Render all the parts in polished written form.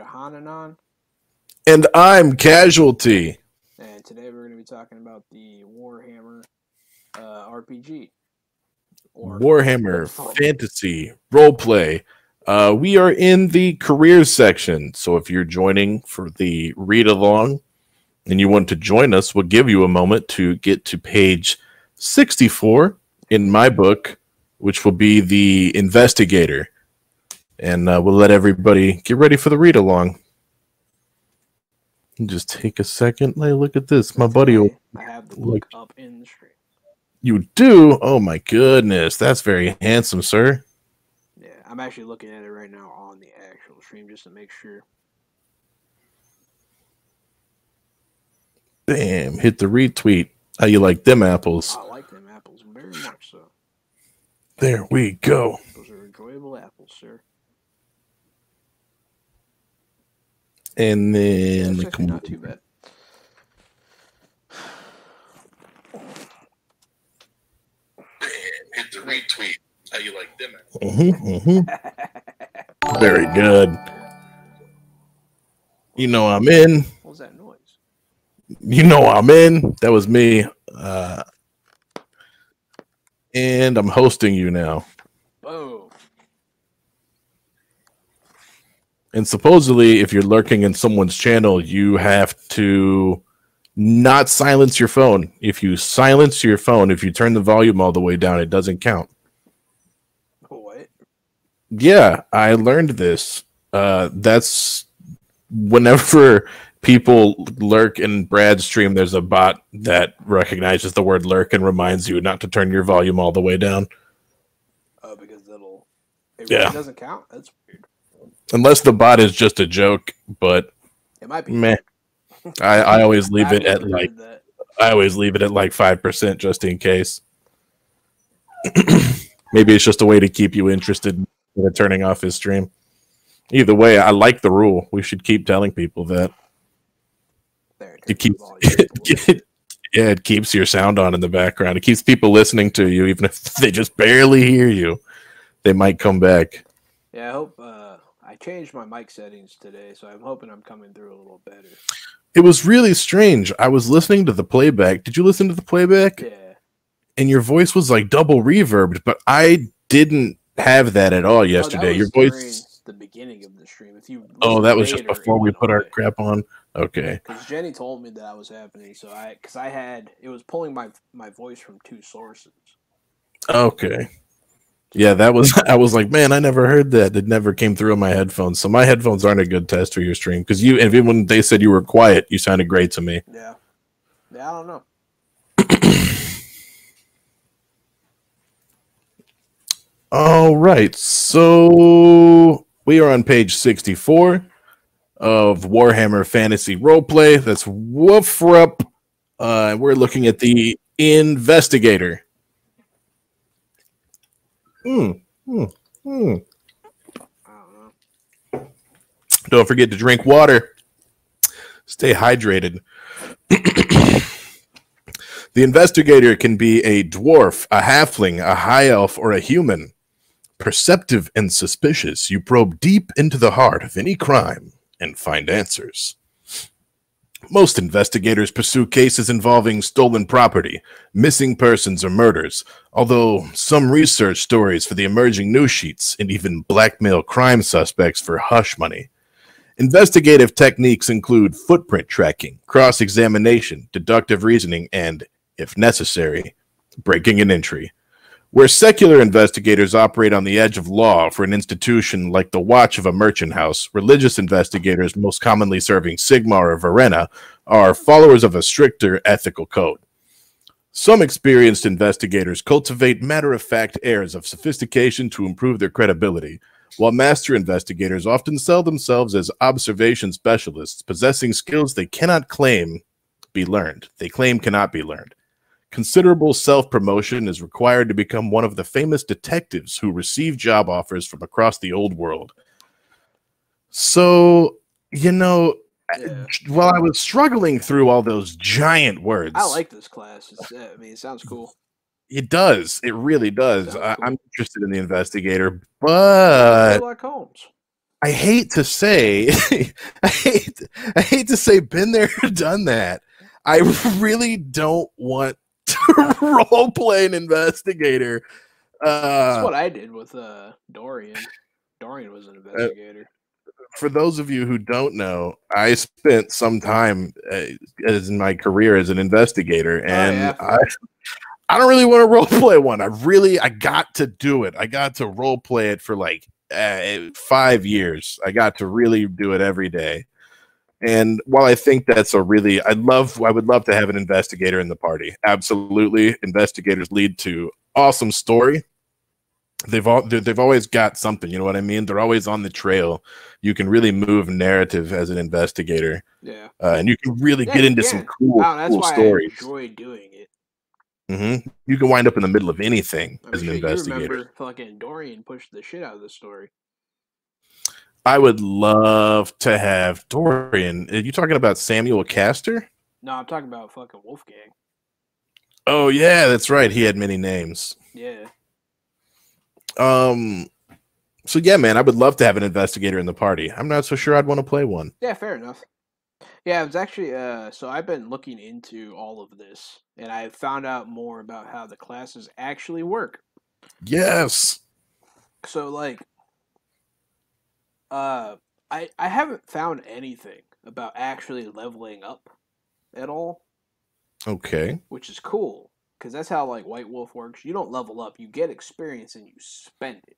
Hananon, And I'm Casualty. and today we're going to be talking about the Warhammer RPG. Or Warhammer Fantasy Roleplay. We are in the careers section, so if you're joining for the read along and you want to join us, we'll give you a moment to get to page 64 in my book, which will be the Investigator. And we'll let everybody get ready for the read along. Just take a second. Hey, look at this. My buddy will. I have the book up in the stream. You do? Oh my goodness. That's very handsome, sir. Yeah, I'm actually looking at it right now on the actual stream just to make sure. Bam. Hit the retweet. How you like them apples? I like them apples very much so. There we go. Those are enjoyable apples, sir. And then that's not too bad. Hit the retweet. How you like them? Very good. You know I'm in. What was that noise? You know I'm in. That was me. And I'm hosting you now. Boom. And supposedly, if you're lurking in someone's channel, you have to not silence your phone. If you silence your phone, if you turn the volume all the way down, it doesn't count. What? Yeah, I learned this. That's whenever people lurk in Brad's stream, there's a bot that recognizes the word lurk and reminds you not to turn your volume all the way down. Oh, because it really doesn't count? That's weird. Unless the bot is just a joke, but it might be. Meh. I always leave it at like 5% just in case. Maybe it's just a way to keep you interested in turning off his stream. Either way, I like the rule. We should keep telling people that. It keeps your sound on in the background. It keeps people listening to you, even if they just barely hear you. They might come back. Yeah, I hope. I changed my mic settings today, so I'm hoping I'm coming through a little better. It was really strange. I was listening to the playback. Did you listen to the playback? Yeah. And your voice was like double reverbed, but I didn't have that at all yesterday. Your voice the beginning of the stream. If you that was just before we put our crap on. Okay. Because Jenny told me that was happening, so it was pulling my voice from two sources. Okay. Yeah, I was like, man, I never heard that. It never came through on my headphones. So my headphones aren't a good test for your stream because even when they said you were quiet, you sounded great to me. Yeah. Yeah, I don't know. All right. So we are on page 64 of Warhammer Fantasy Roleplay. That's WFRP. We're looking at the Investigator. I don't know. Don't forget to drink water. Stay hydrated. The Investigator can be a dwarf, a halfling, a high elf, or a human. Perceptive and suspicious, you probe deep into the heart of any crime and find answers. Most investigators pursue cases involving stolen property, missing persons, or murders, although some research stories for the emerging news sheets and even blackmail crime suspects for hush money. Investigative techniques include footprint tracking, cross-examination, deductive reasoning, and, if necessary, breaking an entry. Where secular investigators operate on the edge of law for an institution like the watch of a merchant house, religious investigators, most commonly serving Sigmar or Verena, are followers of a stricter ethical code. Some experienced investigators cultivate matter-of-fact airs of sophistication to improve their credibility, while master investigators often sell themselves as observation specialists, possessing skills they cannot claim be learned. They claim cannot be learned. Considerable self-promotion is required to become one of the famous detectives who receive job offers from across the old world. So, while I was struggling through all those giant words... I like this class. It sounds cool. It does. It really does. Cool. I'm interested in the Investigator, but... Sherlock Holmes. I hate to say, I hate to say, been there, done that. I really don't want to role play an investigator. That's what I did with Dorian. Dorian was an investigator. For those of you who don't know, I spent some time as in my career as an investigator, and I don't really want to role play one. I got to do it. I got to role play it for like 5 years. I got to really do it every day. And while I think that's I would love to have an investigator in the party. Absolutely. Investigators lead to awesome story. They've always got something, you know what I mean? They're always on the trail. You can really move narrative as an investigator. Yeah. And you can really get into some cool stories. I enjoy doing it. Mm-hmm. You can wind up in the middle of anything as an investigator. You remember fucking Dorian pushed the shit out of the story. I would love to have Dorian. Are you talking about Samuel Castor? No, I'm talking about fucking Wolfgang. Oh yeah, that's right. He had many names. Yeah. So yeah, man, I would love to have an investigator in the party. I'm not so sure I'd want to play one. Yeah, fair enough. Yeah, it was actually so I've been looking into all of this, and I found out more about how the classes actually work. Yes. So like I haven't found anything about actually leveling up at all. Okay. Which is cool, because that's how like White Wolf works. You don't level up, you get experience and you spend it.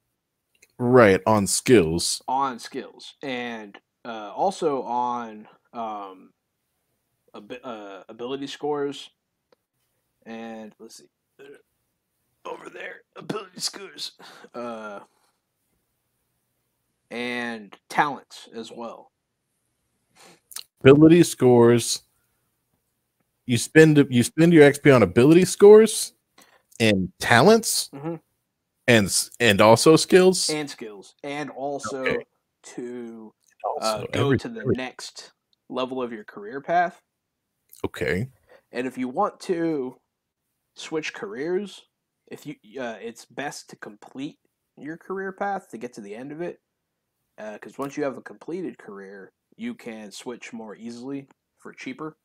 Right, on skills. On skills. And also on ability scores. And let's see. Over there, ability scores. And talents as well. Ability scores. You spend your XP on ability scores and talents, and also skills. And also to go to the next level of your career path. Okay. And if you want to switch careers, it's best to complete your career path to get to the end of it. Because once you have a completed career, you can switch more easily for cheaper.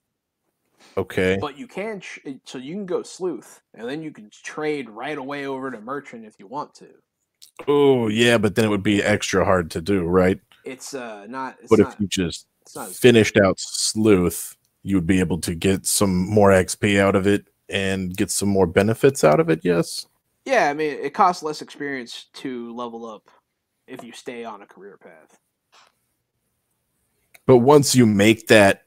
Okay. But you can, so you can go sleuth, and then you can trade right away over to merchant if you want to. Oh yeah, but then it would be extra hard to do, right? It's not. But if you just finished out sleuth, you would be able to get some more XP out of it and get some more benefits out of it. Yes. Yeah, I mean, it costs less experience to level up if you stay on a career path. But once you make that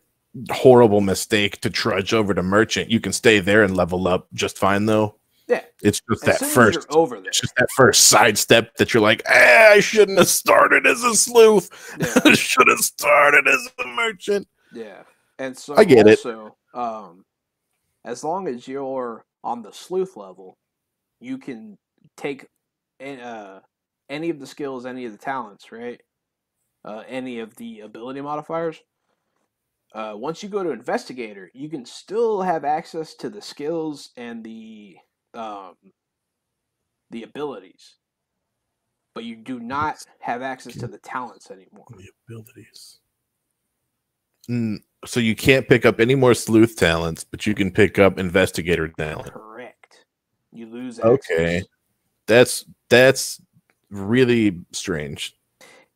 horrible mistake to trudge over to merchant, you can stay there and level up just fine, though. Yeah, it's just that first over there. It's just that first sidestep that you're like, I shouldn't have started as a sleuth. Yeah. I should have started as a merchant. Yeah, and so I get it. As long as you're on the sleuth level, you can take any of the skills, any of the talents, right? Any of the ability modifiers. Once you go to investigator, you can still have access to the skills and the abilities, but you do not have access to the talents anymore. The abilities. So you can't pick up any more sleuth talents, but you can pick up investigator talent. Correct. You lose access. Okay. That's really strange.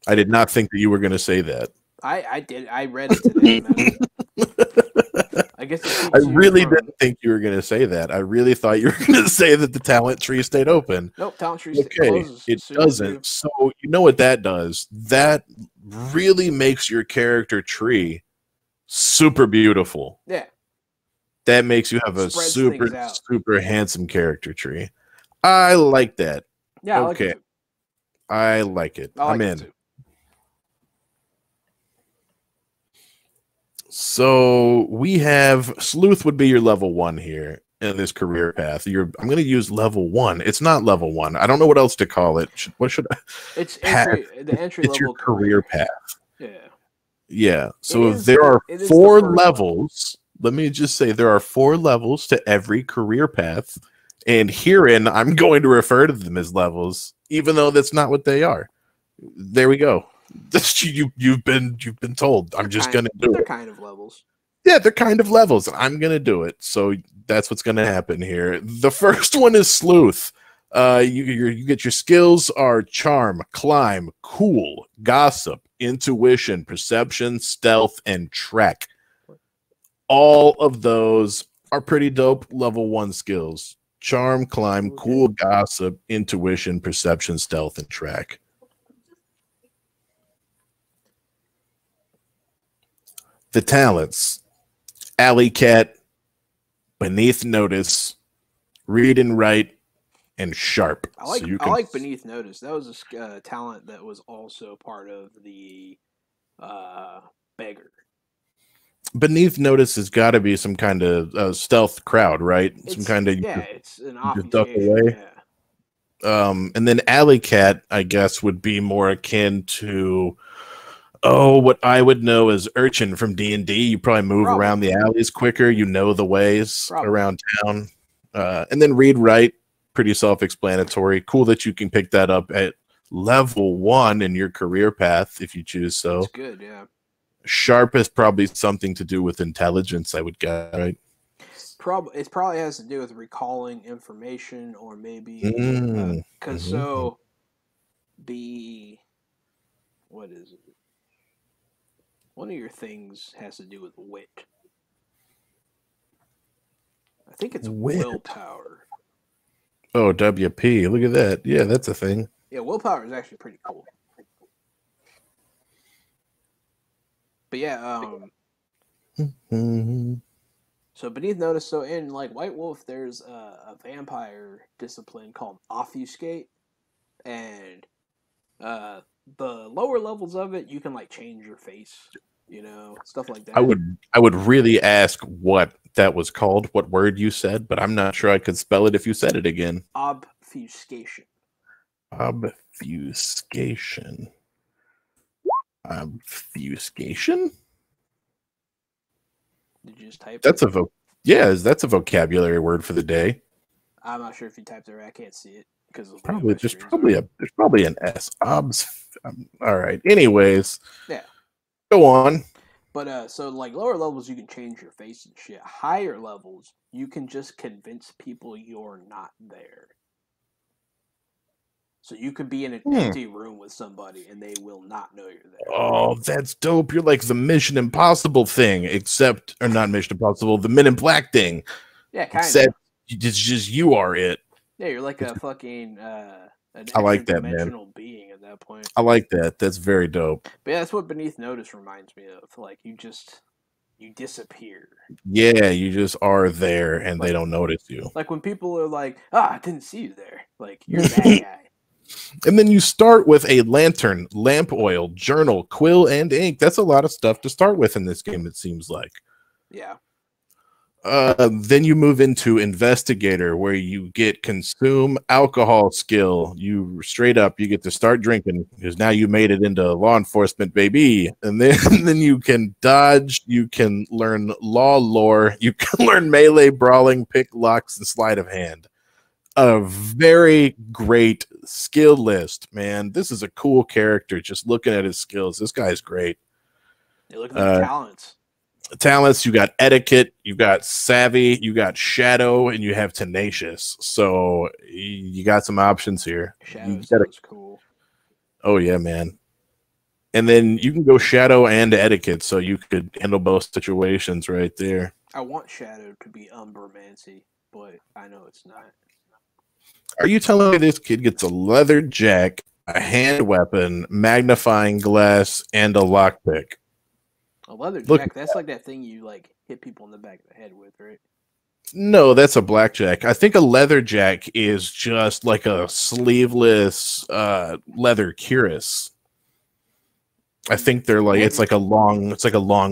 I did not think that you were going to say that. I did. I read it today. I guess I really didn't think you were going to say that. I really thought you were going to say that the talent tree stayed open. Nope, talent tree closes. It doesn't. So you know what that does? That really makes your character tree super beautiful. Yeah. That makes you have a super handsome character tree. I like that. Yeah. Okay. I like it. I'm in. So we have sleuth would be your level 1 here in this career path. I'm going to use level 1. It's not level 1. I don't know what else to call it. What should I? It's the entry level. It's your career path. Yeah. Yeah. So there are 4 levels. Let me just say there are 4 levels to every career path, and herein I'm going to refer to them as levels, even though that's not what they are. There we go. You've been told. I'm just gonna do They're it. kind of levels. Yeah, they're kind of levels, and I'm gonna do it. So that's what's gonna happen here. The first one is sleuth. You get your skills are charm, climb, cool, gossip, intuition, perception, stealth, and track. All of those are pretty dope level 1 skills. Charm, climb, cool, gossip, intuition, perception, stealth, and track. The talents: Alley Cat, Beneath Notice, Read and Write, and Sharp. I like Beneath Notice. That was a talent that was also part of the beggar. Beneath Notice has got to be some kind of stealth crowd, right? Some kind of it's an duck obfuscation. away. Yeah. And then Alley Cat, I guess, would be more akin to what I would know as Urchin from D&D. You probably move around the alleys quicker. You know the ways around town. And then Read Write, pretty self-explanatory. Cool that you can pick that up at level 1 in your career path if you choose so. That's good, yeah. Sharp has probably something to do with intelligence, I would guess, right? It probably has to do with recalling information, or maybe because what is it? One of your things has to do with wit. I think it's willpower. Oh, WP. Look at that. Yeah, that's a thing. Yeah, willpower is actually pretty cool. But yeah, so Beneath Notice, so in like White Wolf, there's a vampire discipline called Obfuscate, and the lower levels of it, you can like change your face, stuff like that. I would really ask what that was called, what word you said, but I'm not sure I could spell it if you said it again. Obfuscation. Obfuscation. Obfuscation? Did you just type that's it? That's a vocabulary word for the day. I'm not sure if you typed it right. I can't see it because there's probably an S. All right. Anyways. Yeah. Go on. But so like lower levels you can change your face and shit. Higher levels you can just convince people you're not there. So you could be in an empty room with somebody and they will not know you're there. Oh, that's dope. You're like the Mission Impossible thing, or not Mission Impossible, the Men in Black thing. Yeah, kind of. It's just you are it. Yeah, you're like a fucking I like that, man. Being at that point. I like that. That's very dope. But yeah, that's what Beneath Notice reminds me of. Like you disappear. Yeah, you just are there and they don't notice you. Like when people are like, I didn't see you there. Like you're that guy. And then you start with a lantern, lamp oil, journal, quill, and ink. That's a lot of stuff to start with in this game, it seems like. Yeah. Then you move into investigator, where you get consume alcohol skill. You get to start drinking because now you made it into law enforcement, baby. And then you can dodge. You can learn law lore. You can learn melee, brawling, pick, locks, and sleight of hand. A very great skill list, man. This is a cool character. Just looking at his skills, this guy's great. You look at the talents. You got etiquette, you got savvy, you got shadow, and you have tenacious. So you got some options here. Shadow sounds cool. Oh yeah, man. And then you can go shadow and etiquette, so you could handle both situations right there. I want shadow to be umbromancy, but I know it's not. Are you telling me this kid gets a leather jack, a hand weapon, magnifying glass, and a lockpick? A leather jack? That's like that thing you like hit people in the back of the head with, right? No, that's a blackjack. I think a leather jack is just like a sleeveless leather cuirass. I think they're like it's like a long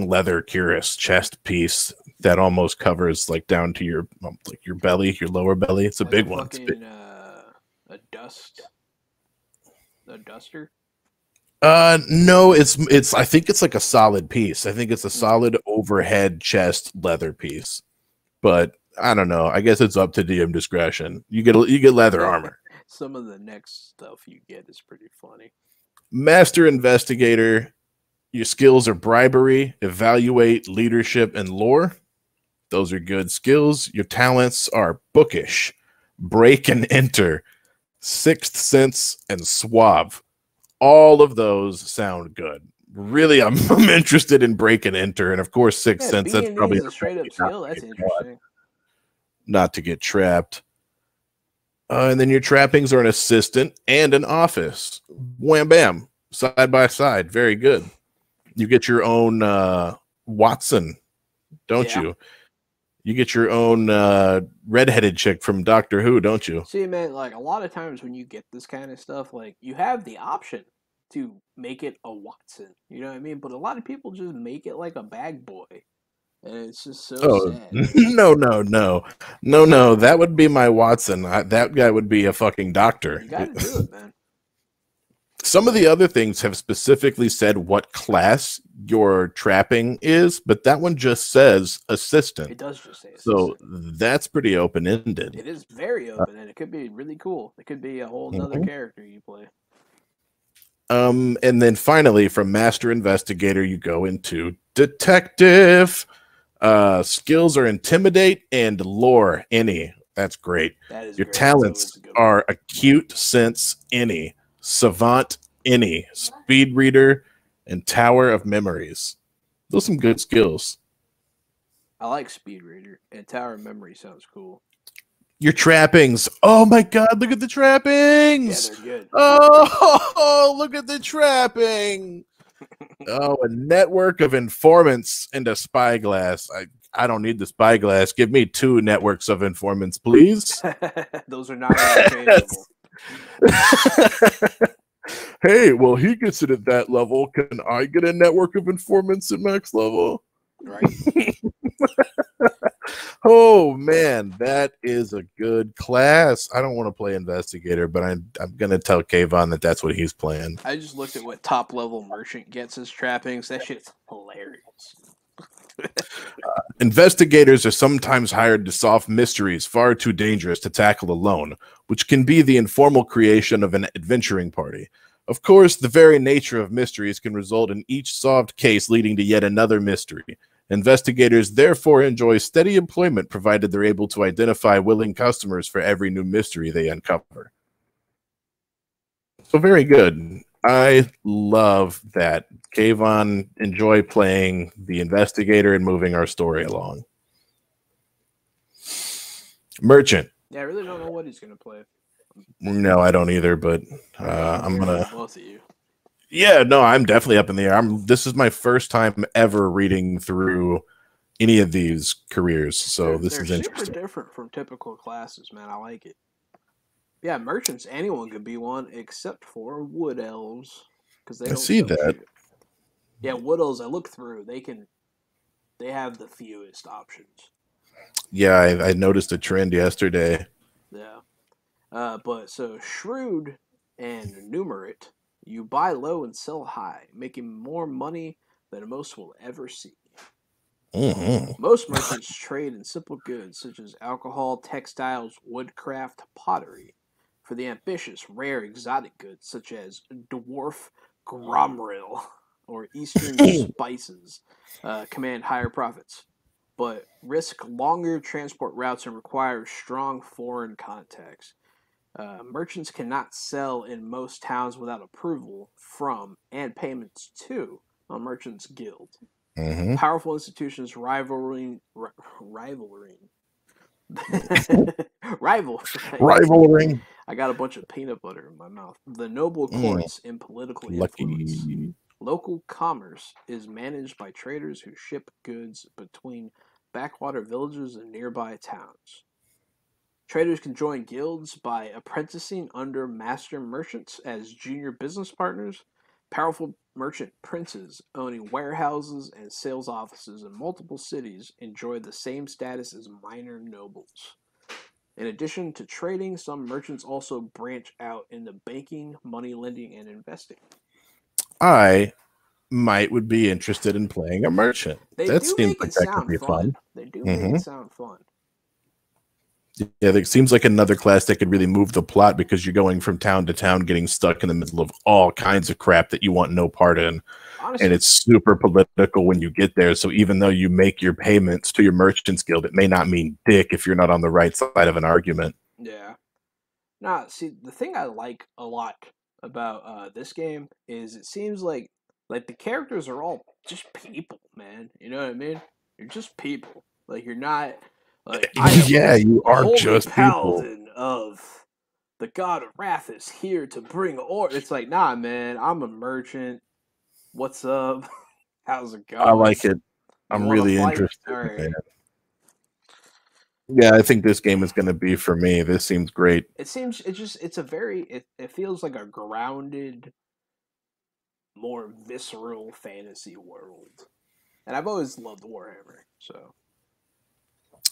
leather cuirass chest piece that almost covers like down to your belly, your lower belly. It's a big one. A duster? No, it's I think it's like a solid piece. I think it's a solid overhead chest leather piece. But I don't know. I guess it's up to DM discretion. You get leather armor. Some of the next stuff you get is pretty funny. Master investigator, your skills are bribery, evaluate, leadership, and lore. Those are good skills. Your talents are bookish, break and enter, sixth sense, and suave. All of those sound good. Really, I'm interested in break and enter, and of course, sixth Yeah, sense. B That's and E probably is a straight up skill. That's interesting. not to get trapped. And then your trappings are an assistant and an office. Wham bam, side by side. Very good. You get your own Watson, don't Yeah. you? You get your own redheaded chick from Doctor Who, don't you? See, man, like a lot of times when you get this kind of stuff, like you have the option to make it a Watson. You know what I mean? But a lot of people just make it like a bag boy. And it's just so Oh sad. no! That would be my Watson. That guy would be a fucking doctor. You gotta do it, man. Some of the other things have specifically said what class your trapping is, but that one just says assistant. It does just say So assistant. that's pretty open ended. It is very open, and it could be really cool. It could be a whole nother character you play. And then finally, from master investigator, you go into detective. Skills are intimidate and lore any. That's great. That is Your great. talents are acute sense any, savant any, speed reader, and tower of memories. Those are some good skills. I like speed reader, and tower of memory sounds cool. Your trappings. Oh my god, look at the trappings. Yeah, they're good. Oh, look at the trapping. Oh, a network of informants and a spyglass. I don't need the spyglass. Give me 2 networks of informants, please. Those are not interchangeable. Hey, well, he gets it at that level. Can I get a network of informants at max level? Right. Oh man, that is a good class. I don't want to play investigator, but I'm gonna tell Kayvon that that's what he's playing. I just looked at what top level merchant gets as trappings. That shit's hilarious. Investigators are sometimes hired to solve mysteries far too dangerous to tackle alone, which can be the informal creation of an adventuring party. Of course, the very nature of mysteries can result in each solved case leading to yet another mystery. Investigators therefore enjoy steady employment provided they're able to identify willing customers for every new mystery they uncover. So very good. I love that. Kayvon, enjoy playing the investigator and moving our story along. Merchant. Yeah, I really don't know what he's gonna play. No, I don't either, but I'm gonna. Both of you. Yeah, no, I'm definitely up in the air. This is my first time ever reading through any of these careers, so this is interesting. They're super different from typical classes, man. I like it. Yeah, merchants. Anyone could be one, except for wood elves, because they don't see that. Shit. Yeah, wood elves. I look through. They have the fewest options. Yeah, I noticed a trend yesterday. Yeah, but so shrewd and numerate. You buy low and sell high, making more money than most will ever see. Mm-hmm. Most merchants trade in simple goods such as alcohol, textiles, woodcraft, pottery. For the ambitious, rare exotic goods such as dwarf gromril or eastern spices command higher profits, but risk longer transport routes and require strong foreign contacts. Merchants cannot sell in most towns without approval from and payments to a merchant's guild. Mm-hmm. Powerful institutions rivaling. I got a bunch of peanut butter in my mouth. The noble courts and political influence. Local commerce is managed by traders who ship goods between backwater villages and nearby towns. Traders can join guilds by apprenticing under master merchants as junior business partners. Powerful merchant princes owning warehouses and sales offices in multiple cities enjoy the same status as minor nobles. In addition to trading, some merchants also branch out into banking, money lending, and investing. I would be interested in playing a merchant. They that do seems make like it that could sound be fun. fun. They do make it sound fun. Yeah, it seems like another class that could really move the plot because you're going from town to town, getting stuck in the middle of all kinds of crap that you want no part in. And Honestly, it's super political when you get there. So even though you make your payments to your merchant's guild, it may not mean dick if you're not on the right side of an argument. yeah. Nah, see, the thing I like a lot about this game is it seems like the characters are all just people, man. You know what I mean? You're just people. Like you're not like I am Yeah, you a are holy just people. paladin of the god of wrath is here to bring order. It's like, nah, man, I'm a merchant. What's up? How's it I going? like it. You I'm want to really fight? interested, All man. right. Yeah, I think this game is going to be for me. This seems great. It seems it's a very it feels like a grounded, more visceral fantasy world. And I've always loved Warhammer, so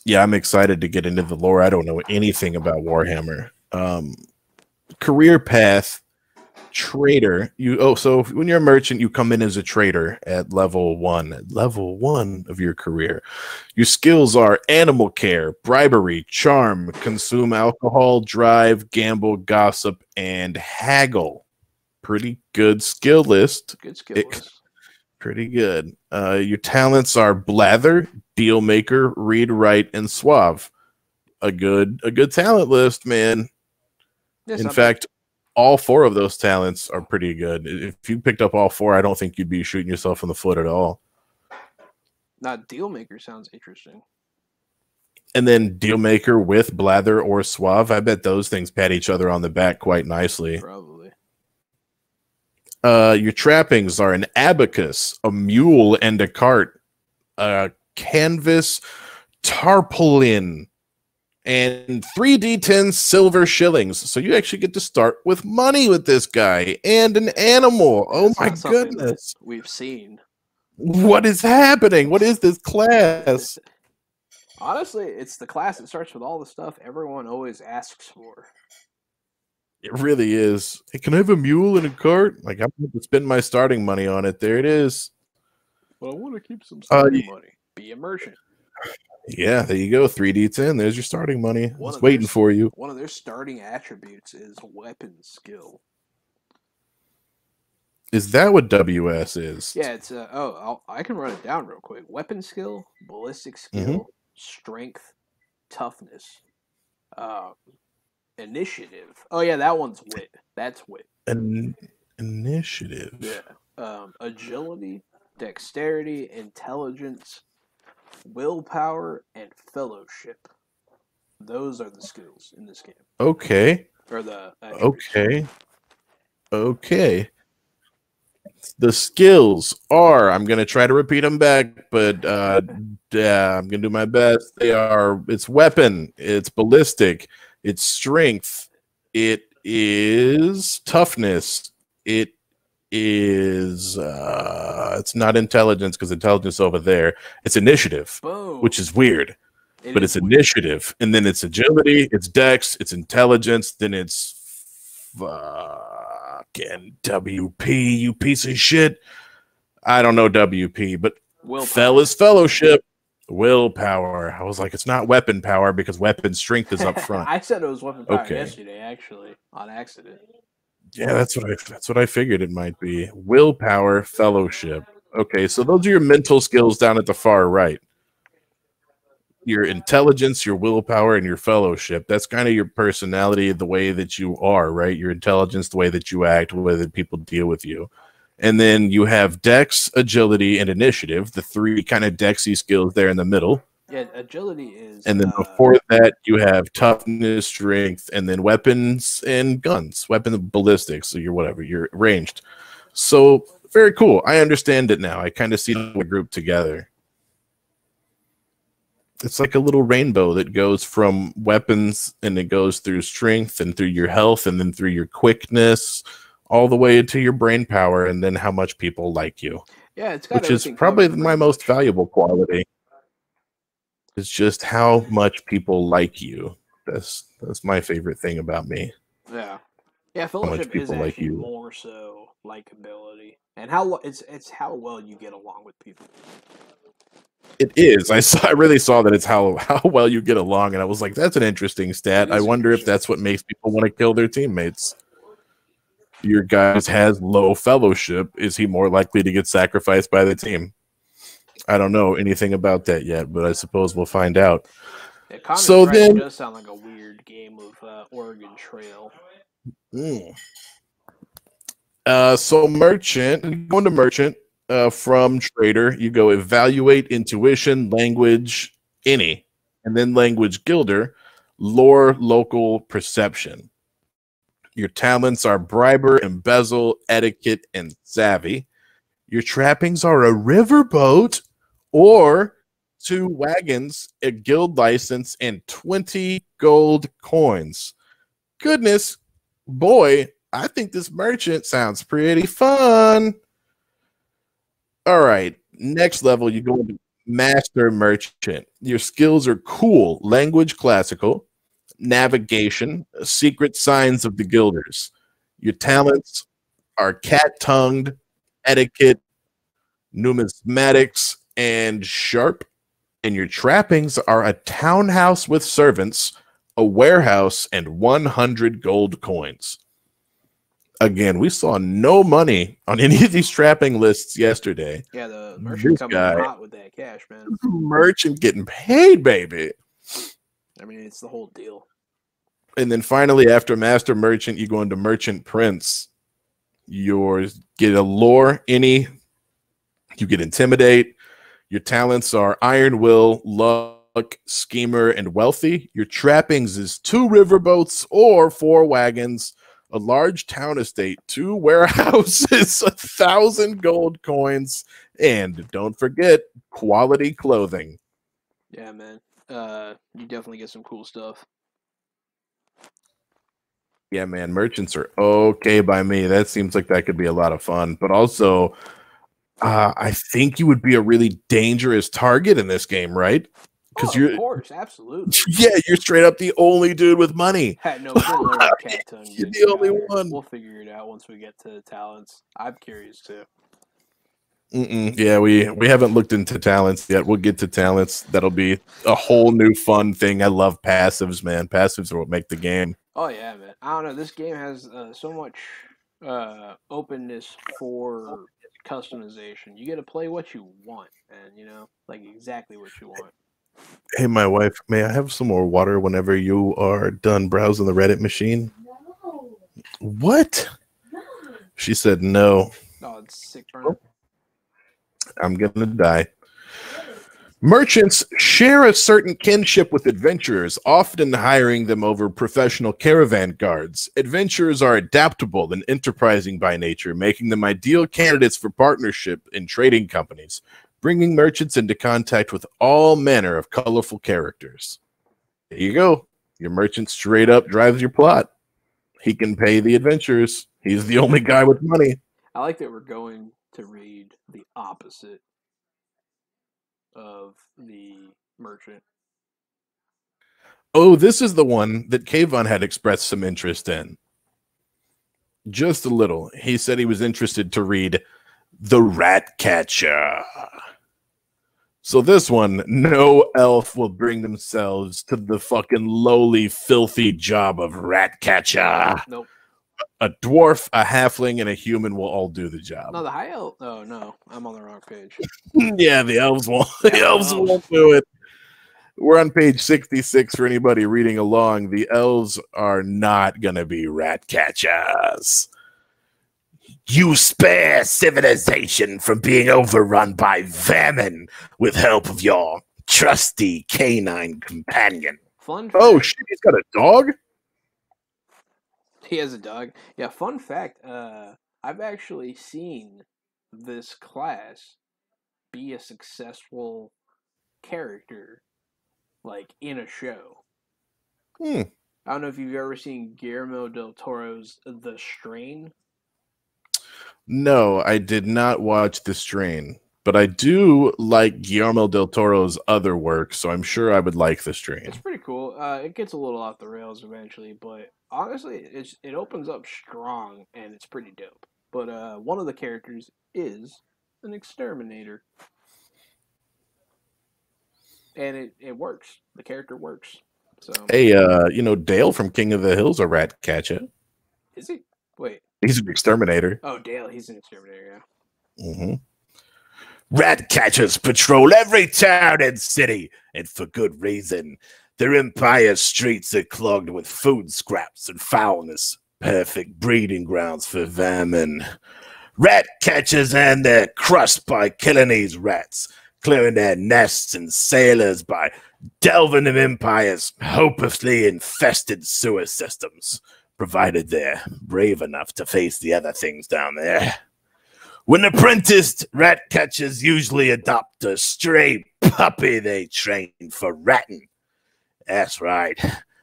Yeah, I'm excited to get into the lore. I don't know anything about Warhammer. Career path trader. So when you're a merchant, you come in as a trader at level one of your career. Your skills are animal care, bribery, charm, consume alcohol, drive, gamble, gossip, and haggle. Pretty good skill list. good skill list. Pretty good. Your talents are blather, deal maker, read, write, and suave. A good talent list, man. Yes, In not bad. fact, all four of those talents are pretty good. If you picked up all four, I don't think you'd be shooting yourself in the foot at all. Not Dealmaker sounds interesting. And then Dealmaker with Blather or Suave, I bet those things pat each other on the back quite nicely. Probably. Your trappings are an abacus, a mule, and a cart, a canvas tarpaulin, and 3d10 silver shillings. So you actually get to start with money with this guy and an animal. Oh That's my not something that goodness. we've seen. What is happening? What is this class? Honestly, it's the class that starts with all the stuff everyone always asks for. It really is. Hey, can I have a mule and a cart? Like, I'm going to spend my starting money on it. There it is. But I want to keep some starting money. Be a merchant. Yeah, there you go. 3d10. There's your starting money. One It's of their waiting for you. one of their starting attributes is weapon skill. Is that what WS is? Yeah, it's I can run it down real quick. Weapon skill, ballistic skill, strength, toughness, uh, initiative. Oh yeah, that one's wit. That's wit. An initiative. Yeah. Agility, dexterity, intelligence, willpower, and fellowship. Those are the skills in this game. Okay. Or the attributes. Okay. The skills are, I'm going to try to repeat them back, but yeah, I'm going to do my best. It's weapon, it's ballistic, it's strength, it is toughness, it is, it's not intelligence because intelligence over there. It's initiative, Boom. which is weird, but it's weird. initiative. And then it's agility, it's dex, it's intelligence, then it's fucking WP, you piece of shit. I don't know WP, but Fellas Fellowship, willpower. I was like, it's not weapon power because weapon strength is up front. I said it was weapon power yesterday, actually, on accident. Yeah, that's what I figured it might be. Willpower, fellowship. Okay, so those are your mental skills down at the far right. Your intelligence, your willpower, and your fellowship. That's kind of your personality, the way that you are, right? Your intelligence, the way that you act, the way that people deal with you. And then you have dex, agility, and initiative, the three kind of dexy skills there in the middle. Yeah, agility is. And then before that, you have toughness, strength, and then weapons and guns, weapon ballistics. So you're ranged. So very cool. I understand it now. I kind of see the group together. It's like a little rainbow that goes from weapons and it goes through strength and through your health and then through your quickness all the way into your brain power and then how much people like you. Yeah, it's got which is probably my most valuable quality. It's just how much people like you. That's my favorite thing about me. Yeah. Yeah, fellowship is actually more so likability. And how it's how well you get along with people. It is. I really saw that it's how well you get along, and I was like, that's an interesting It stat. I is wonder if interesting. that's what makes people want to kill their teammates. Your guy has low fellowship. Is he more likely to get sacrificed by the team? I don't know anything about that yet, but I suppose we'll find out. Yeah, Connor's So right. It then, does sound like a weird game of Oregon Trail. mm, so merchant, going to merchant from trader, you go evaluate intuition, language, any, and then language gilder, lore, local perception. Your talents are briber, embezzle, etiquette, and savvy. Your trappings are a riverboat or two wagons, a guild license, and 20 gold coins. Goodness, boy, I think this merchant sounds pretty fun. All right, next level, you go into master merchant. Your skills are cool, language classical, navigation, secret signs of the guilders. Your talents are cat tongued, etiquette, numismatics, and sharp. And your trappings are a townhouse with servants, a warehouse, and 100 gold coins. Again, we saw no money on any of these trapping lists yesterday. Yeah, the merchant This coming in guy, hot with that cash, man. merchant getting paid, baby. I mean, it's the whole deal. And then finally, after master merchant, you go into merchant prince. You get a lore, any, you get intimidate. Your talents are iron will, luck, schemer, and wealthy. Your trappings is 2 riverboats or 4 wagons, a large town estate, 2 warehouses, 1,000 gold coins, and don't forget quality clothing. Yeah, man. You definitely get some cool stuff. Yeah, man, merchants are okay by me. That seems like that could be a lot of fun, but also I think you would be a really dangerous target in this game, right? Oh, Because of you're course, absolutely. yeah, you're straight up the only dude with money. No, we didn't learn our cat tongue You're yet. the Get only out of here. one. We'll figure it out once we get to the talents. I'm curious too. Yeah, we haven't looked into talents yet. We'll get to talents. That'll be a whole new fun thing. I love passives, man. Passives are what make the game. Oh yeah, man. I don't know. This game has so much openness for customization. You get to play what you want, and like exactly what you want. Hey, my wife, may I have some more water whenever you are done browsing the Reddit machine? No. What? No. She said no. Oh, it's sick burn. I'm gonna die. Merchants share a certain kinship with adventurers, often hiring them over professional caravan guards. Adventurers are adaptable and enterprising by nature, making them ideal candidates for partnership in trading companies, bringing merchants into contact with all manner of colorful characters. There you go. Your merchant straight up drives your plot. He can pay the adventurers. He's the only guy with money. I like that we're going to read the opposite of the merchant. Oh, this is the one that Kayvon had expressed some interest in. Just a little. He said he was interested to read The Rat Catcher. So this one, no elf will bring themselves to the fucking lowly, filthy job of rat catcher. Nope. A dwarf, a halfling, and a human will all do the job. No, the high elf. Oh no, I'm on the wrong page. Yeah, the elves won't. Yeah, The elves won't do it. We're on page 66 for anybody reading along. The elves are not going to be rat catchers. You spare civilization from being overrun by vermin with help of your trusty canine companion. Fun Oh, fact. shit, he's got a dog? He has a dog. Yeah, fun fact. I've actually seen this class be a successful character, like in a show. Hmm. I don't know if you've ever seen Guillermo del Toro's The Strain. No, I did not watch The Strain, but I do like Guillermo del Toro's other work, so I'm sure I would like The Strain. It's pretty cool. It gets a little off the rails eventually, but honestly, it opens up strong and it's pretty dope. But one of the characters is an exterminator. and it works. The character works. So Hey, Dale from King of the Hill's a rat catcher. is he? Wait. He's an exterminator. Oh, Dale. He's an exterminator. Yeah. Mm-hmm. Rat catchers patrol every town and city, and for good reason. Their empire's streets are clogged with food scraps and foulness, perfect breeding grounds for vermin. Rat catchers earn their crust by killing these rats, clearing their nests and sailors by delving in Empire's hopelessly infested sewer systems, provided they're brave enough to face the other things down there. When apprenticed, rat catchers usually adopt a stray puppy they train for ratting. That's right.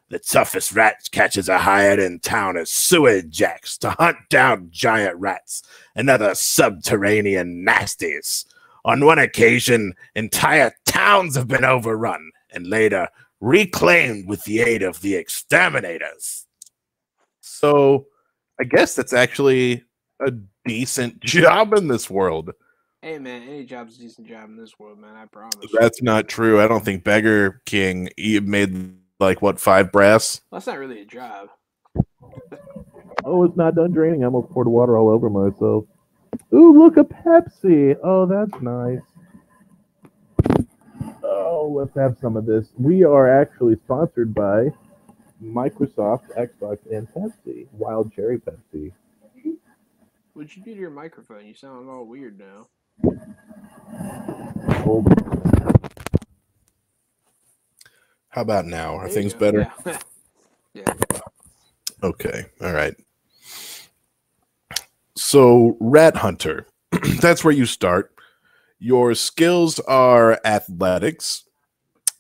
The toughest rat catchers are hired in town as sewer jacks to hunt down giant rats and other subterranean nasties. On one occasion, entire towns have been overrun and later reclaimed with the aid of the exterminators. So, I guess that's actually a decent job in this world. Hey, man, any job's a decent job in this world, man. I promise. That's not true. I don't think Beggar King made, 5 brass? Well, that's not really a job. Oh, it's not done draining. I almost poured water all over myself. Ooh, look, a Pepsi. Oh, that's nice. Oh, let's have some of this. We are actually sponsored by Microsoft, Xbox, and Pepsi. Wild Cherry Pepsi. What'd you do to your microphone? You sound all weird now. Hold How about now? Are There things you go. better? Yeah. Yeah. Okay. All right. So, Rat Hunter. That's where you start. Your skills are athletics,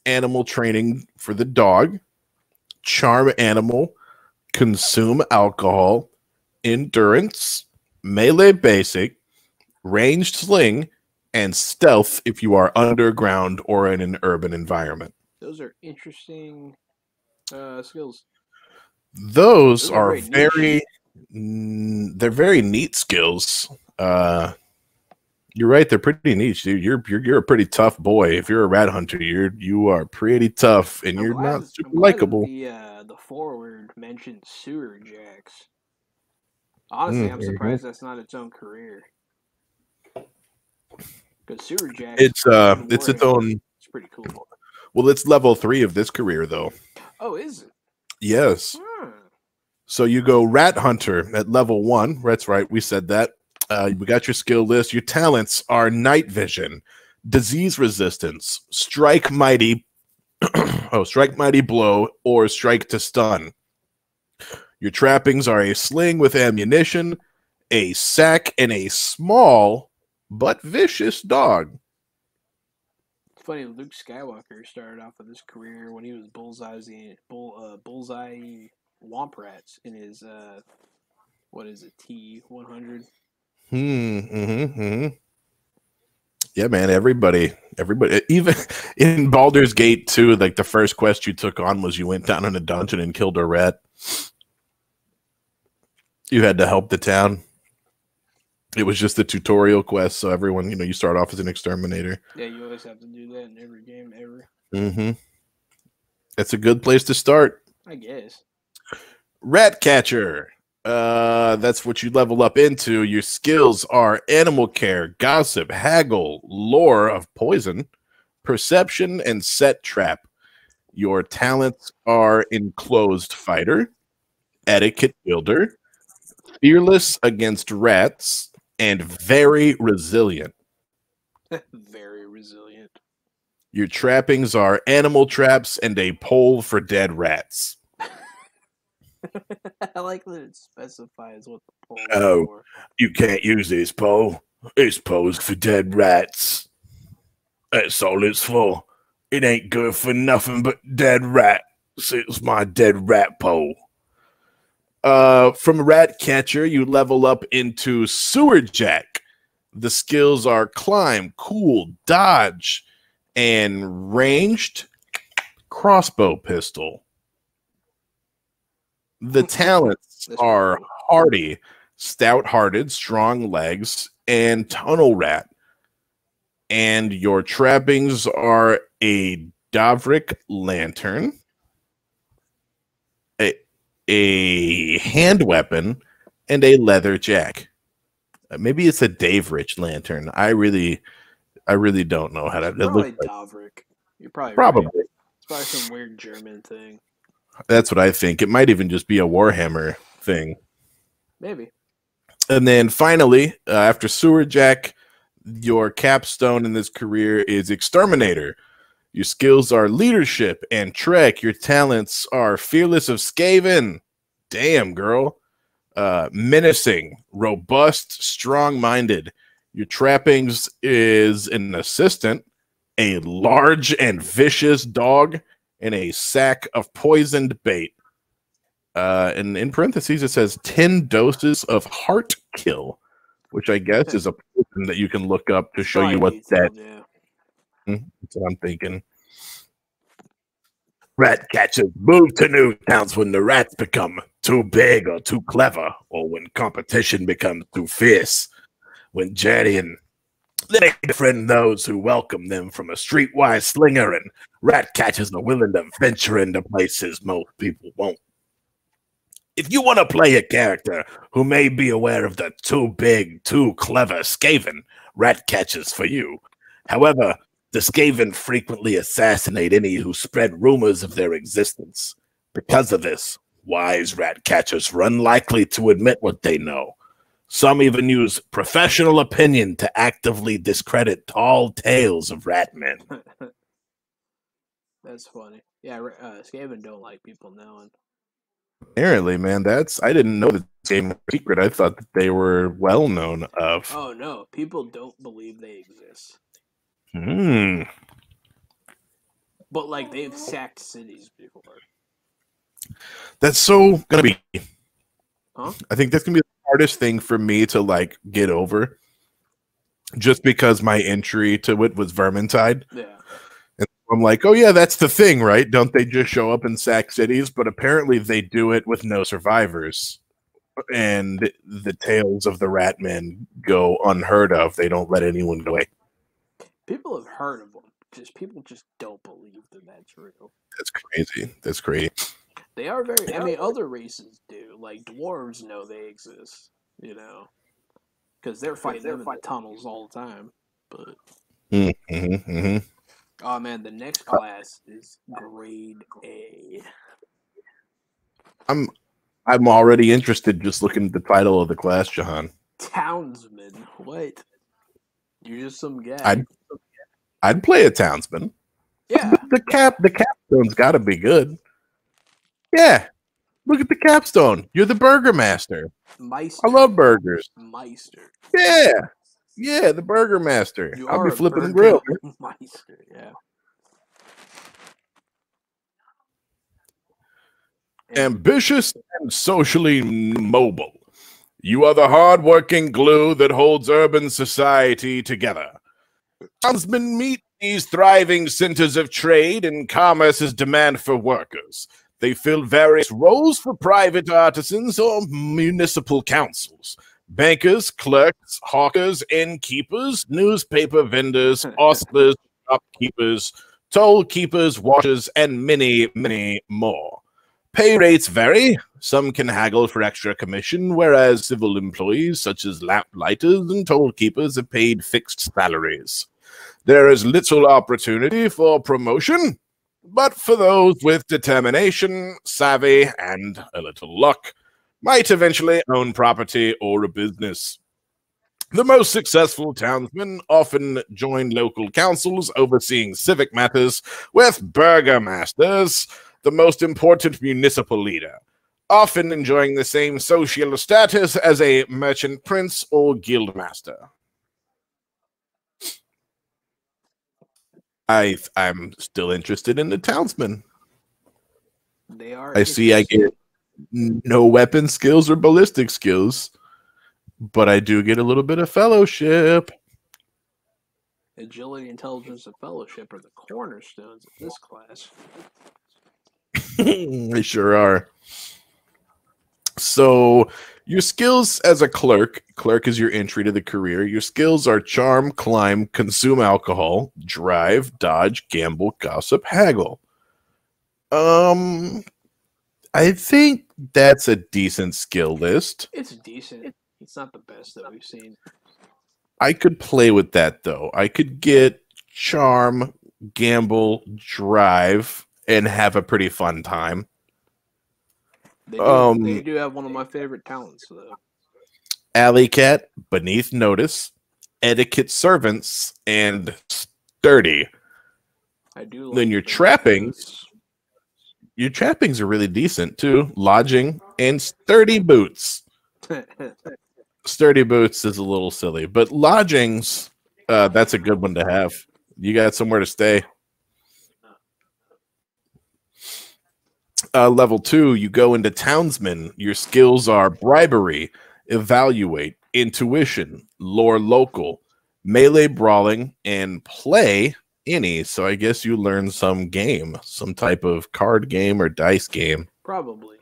animal training for the dog, charm animal, consume alcohol, endurance, melee basic, ranged sling, and stealth if you are underground or in an urban environment. Those are interesting skills. Those are very they're very neat skills. You're right, they're pretty niche, dude. You're a pretty tough boy. If you're a rat hunter, you are pretty tough, and you're not super likable. The forward mentioned sewer jacks. Honestly, I'm surprised that's not its own career. Because sewer jacks, It's its own. It's pretty cool. Well, it's level 3 of this career, though. Oh, is it? Yes. So you go rat hunter at level 1. That's right. We said that. We got your skill list. Your talents are night vision, disease resistance, strike mighty, strike mighty blow, or strike to stun. Your trappings are a sling with ammunition, a sack, and a small but vicious dog. It's funny, Luke Skywalker started off with his career when he was bullseye womp rats in his what is it, T-100? Yeah, man, everybody, even in Baldur's Gate 2, like the first quest you took on was you went down in a dungeon and killed a rat. You had to help the town. It was just the tutorial quest, so everyone, you start off as an exterminator. Yeah, you always have to do that in every game ever. It's a good place to start. I guess. Rat catcher. That's what you level up into. Your skills are animal care, gossip, haggle, lore of poison, perception, and set trap. Your talents are enclosed fighter, etiquette builder, fearless against rats, and very resilient. Very resilient. Your trappings are animal traps and a pole for dead rats. I like that it specifies what the pole is for. You can't use this pole. This pole's for dead rats. That's all it's for. It ain't good for nothing but dead rat. It's my dead rat pole. From rat catcher, you level up into sewer jack. The skills are climb, cool, dodge, and ranged crossbow pistol. The talents are hardy, stout-hearted, strong legs, and tunnel rat. And your trappings are a Davrik lantern, a hand weapon, and a leather jack. Maybe it's a Dave Rich lantern. I really don't know how to. It Probably looks like, Davrik. You're probably probably. right. It's probably some weird German thing. That's what I think. It might even just be a Warhammer thing. Maybe. And then finally, after Sewer Jack, your capstone in this career is Exterminator. Your skills are leadership and trek. Your talents are fearless of Skaven. Damn, girl. Menacing, robust, strong-minded. Your trappings is an assistant, a large and vicious dog, and a sack of poisoned bait. And in parentheses, it says 10 doses of heart kill, which I guess is a poison that you can look up to show you what that. Yeah. That's what I'm thinking. Rat catchers move to new towns when the rats become too big or too clever, or when competition becomes too fierce. When journeying, they befriend those who welcome them from a streetwise slinger, and rat catchers are willing to venture into places most people won't. If you want to play a character who may be aware of the too big, too clever Skaven, rat catchers for you. However, the Skaven frequently assassinate any who spread rumors of their existence. Because of this, wise rat catchers are unlikely to admit what they know. Some even use professional opinion to actively discredit tall tales of rat men. That's funny. Yeah, Skaven don't like people knowing. Apparently, man, I didn't know the game was secret. I thought that they were well known of. Oh no, people don't believe they exist. But like they've sacked cities before. That's so gonna be. Huh? I think that's gonna be the hardest thing for me to like get over. Just because my entry to it was Vermintide. Yeah. And I'm like, oh yeah, that's the thing, right? Don't they just show up and sack cities? But apparently they do it with no survivors. And the tales of the rat men go unheard of. They don't let anyone go away. People have heard of them. Just people just don't believe that that's real. That's crazy. That's crazy. They are very. I mean, other races do. Like dwarves know they exist. You know, because they're fighting them in the tunnels all the time. But oh man, the next class is grade A. I'm already interested just looking at the title of the class, Jahan. Townsman. What? You're just some guy. I'd play a townsman. Yeah. The capstone's got to be good. Yeah. Look at the capstone. You're the burgermaster. Meister. I love burgers. Meister. Yeah. Yeah, the burgermaster. You I'll are be flipping the burger grill. Meister, yeah. Ambitious and socially mobile. You are the hard-working glue that holds urban society together. Townsmen meet these thriving centers of trade and commerce's demand for workers. They fill various roles for private artisans or municipal councils. Bankers, clerks, hawkers, innkeepers, newspaper vendors, ostlers, shopkeepers, toll keepers, washers, and many, many more. Pay rates vary. Some can haggle for extra commission, whereas civil employees such as lamp-lighters and toll keepers are paid fixed salaries. There is little opportunity for promotion, but for those with determination, savvy, and a little luck, might eventually own property or a business. The most successful townsmen often join local councils overseeing civic matters, with burgomasters, the most important municipal leader, often enjoying the same social status as a merchant prince or guildmaster. I'm still interested in the townsman. They are. I see I get no weapon skills or ballistic skills, but I do get a little bit of fellowship. Agility, intelligence, and fellowship are the cornerstones of this class. They sure are. So your skills as a clerk is your entry to the career. Your skills are charm, climb, consume alcohol, drive, dodge, gamble, gossip, haggle. I think that's a decent skill list. It's decent. It's not the best that we've seen. I could play with that though. I could get charm, gamble, drive, and have a pretty fun time. They do have one of my favorite talents though. Alley Cat, Beneath Notice, Etiquette Servants, and Sturdy. I do like Then your trappings are really decent too. Lodging and Sturdy Boots. Sturdy Boots is a little silly, but lodgings, that's a good one to have. You got somewhere to stay. Level 2, you go into Townsman. Your skills are bribery, evaluate, intuition, lore local, melee brawling, and play any. So I guess you learn some game, some type of card game or dice game. Probably.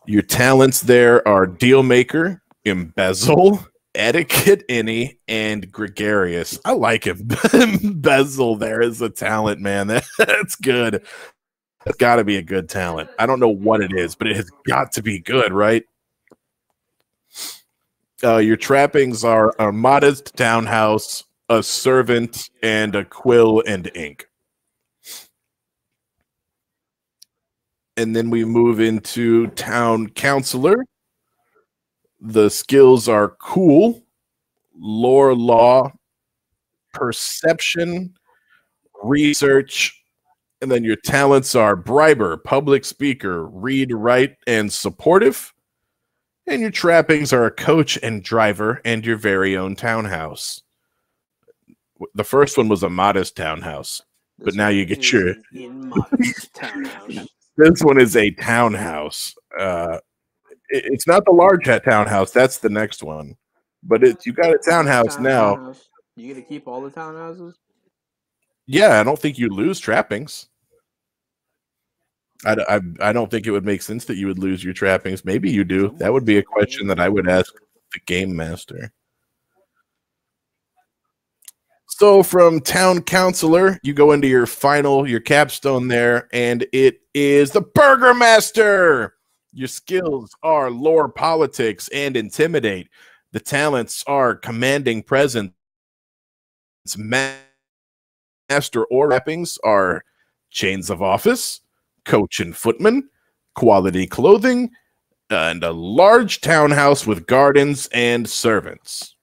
Your talents there are deal maker, embezzle, etiquette any, and gregarious. I like him. Embezzle there is a talent, man. That's good. It's got to be a good talent. I don't know what it is, but it has got to be good, right? Your trappings are a modest townhouse, a servant, and a quill and ink. And then we move into town councilor. The skills are cool, lore law, perception, research, and then your talents are briber, public speaker, read, write, and supportive. And your trappings are a coach and driver and your very own townhouse. The first one was a modest townhouse, but now you get your modest townhouse. This one is a townhouse. It's not the large townhouse. That's the next one, but you got a townhouse now. Townhouse. You get to keep all the townhouses? Yeah, I don't think you lose trappings. I don't think it would make sense that you would lose your trappings. Maybe you do. That would be a question that I would ask the game master. So from town councilor, you go into your capstone there, and it is the Burgermaster. Your skills are lore, politics, and intimidate. The talents are commanding presence. Master or wrappings are chains of office, coach and footman, quality clothing, and a large townhouse with gardens and servants.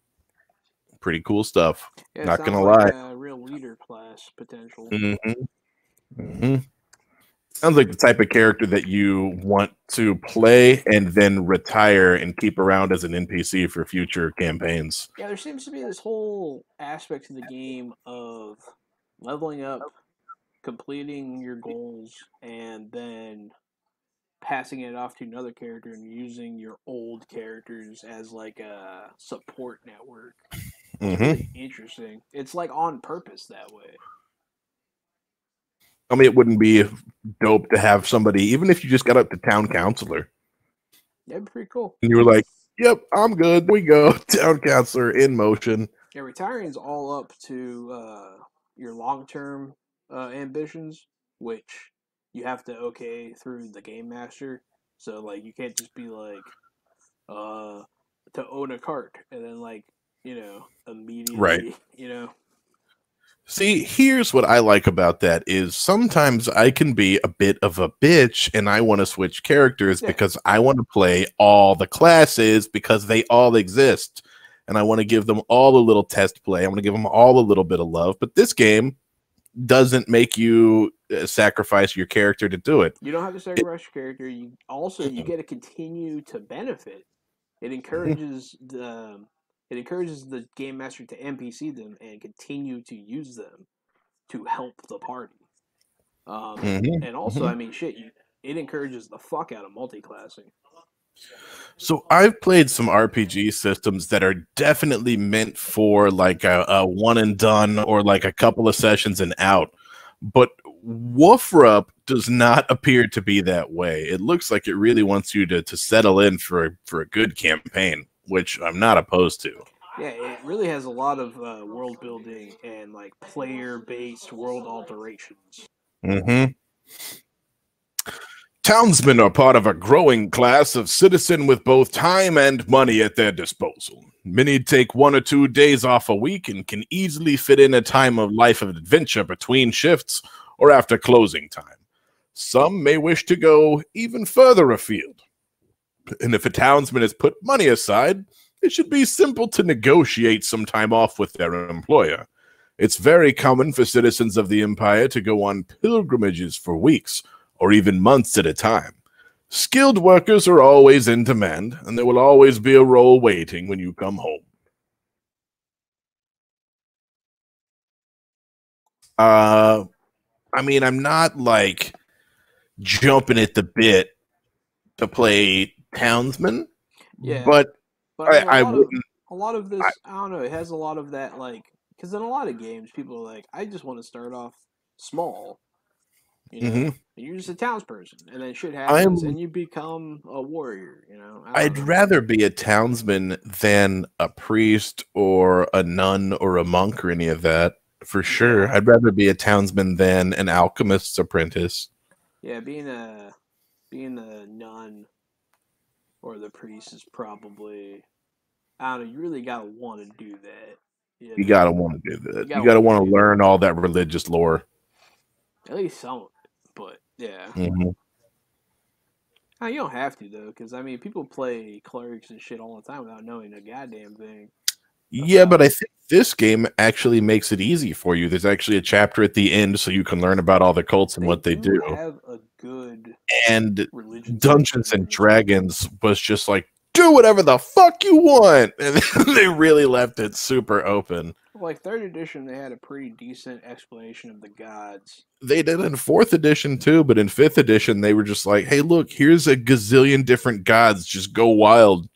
Pretty cool stuff. Yeah, not gonna like lie. a real leader class potential. Sounds like the type of character that you want to play and then retire and keep around as an NPC for future campaigns. Yeah, there seems to be this whole aspect to the game of leveling up, completing your goals, and then passing it off to another character and using your old characters as like a support network. It's really interesting. It's like on purpose that way. I mean, it wouldn't be dope to have somebody, even if you just got up to town councilor. That'd be pretty cool. And you were like, yep, I'm good. We go. Town councilor in motion. Yeah, retiring's all up to your long-term ambitions, which you have to okay through the game master. So, like, you can't just be like, to own a cart and then, like, immediately, right. See, here's what I like about that is sometimes I can be a bit of a bitch and I want to switch characters because I want to play all the classes because they all exist. And I want to give them all a little test play. I want to give them all a little bit of love. But this game doesn't make you sacrifice your character to do it. You don't have to sacrifice your character. You get to continue to benefit. It encourages the game master to NPC them and continue to use them to help the party. And also, I mean, it encourages the fuck out of multi-classing. So I've played some RPG systems that are definitely meant for like a one and done or like a couple of sessions and out. But WFRP does not appear to be that way. It looks like it really wants you to settle in for a good campaign, which I'm not opposed to. Yeah, it really has a lot of world building and like player based world alterations. Mm-hmm. Townsmen are part of a growing class of citizen with both time and money at their disposal. Many take 1 or 2 days off a week and can easily fit in a time of life of adventure between shifts or after closing time. Some may wish to go even further afield. And if a townsman has put money aside, it should be simple to negotiate some time off with their employer. It's very common for citizens of the Empire to go on pilgrimages for weeks or even months at a time. Skilled workers are always in demand, and there will always be a role waiting when you come home. I mean, I'm not like jumping at the bit to play townsman, Yeah, but but I mean, I wouldn't. a lot of this, I don't know, it has a lot of that like because in a lot of games, people are like, I just want to start off small, you know. Mhm. You're just a townsperson, and then shit happens, I'm and you become a warrior. You know, I don't I'd know. rather be a townsman than a priest or a nun or a monk or any of that, for sure. Yeah, I'd rather be a townsman than an alchemist's apprentice. yeah, being a nun or the priest is probably I don't know. You really gotta want to do that. You You know, gotta want to do you that. You gotta gotta want want to to do that. learn all that religious lore. At least some of it, but yeah. Mhm. You don't have to though, because I mean, people play clerics and shit all the time without knowing a goddamn thing Yeah, but about I it. think this game actually makes it easy for you. There's actually a chapter at the end so you can learn about all the cults and They what they do do. have a good And religion Dungeons section and in this game. Dragons was just like, do whatever the fuck you want. And they really left it super open. Like third edition, they had a pretty decent explanation of the gods. They did in fourth edition too, but in fifth edition, they were just like, hey, look, here's a gazillion different gods. Just go wild.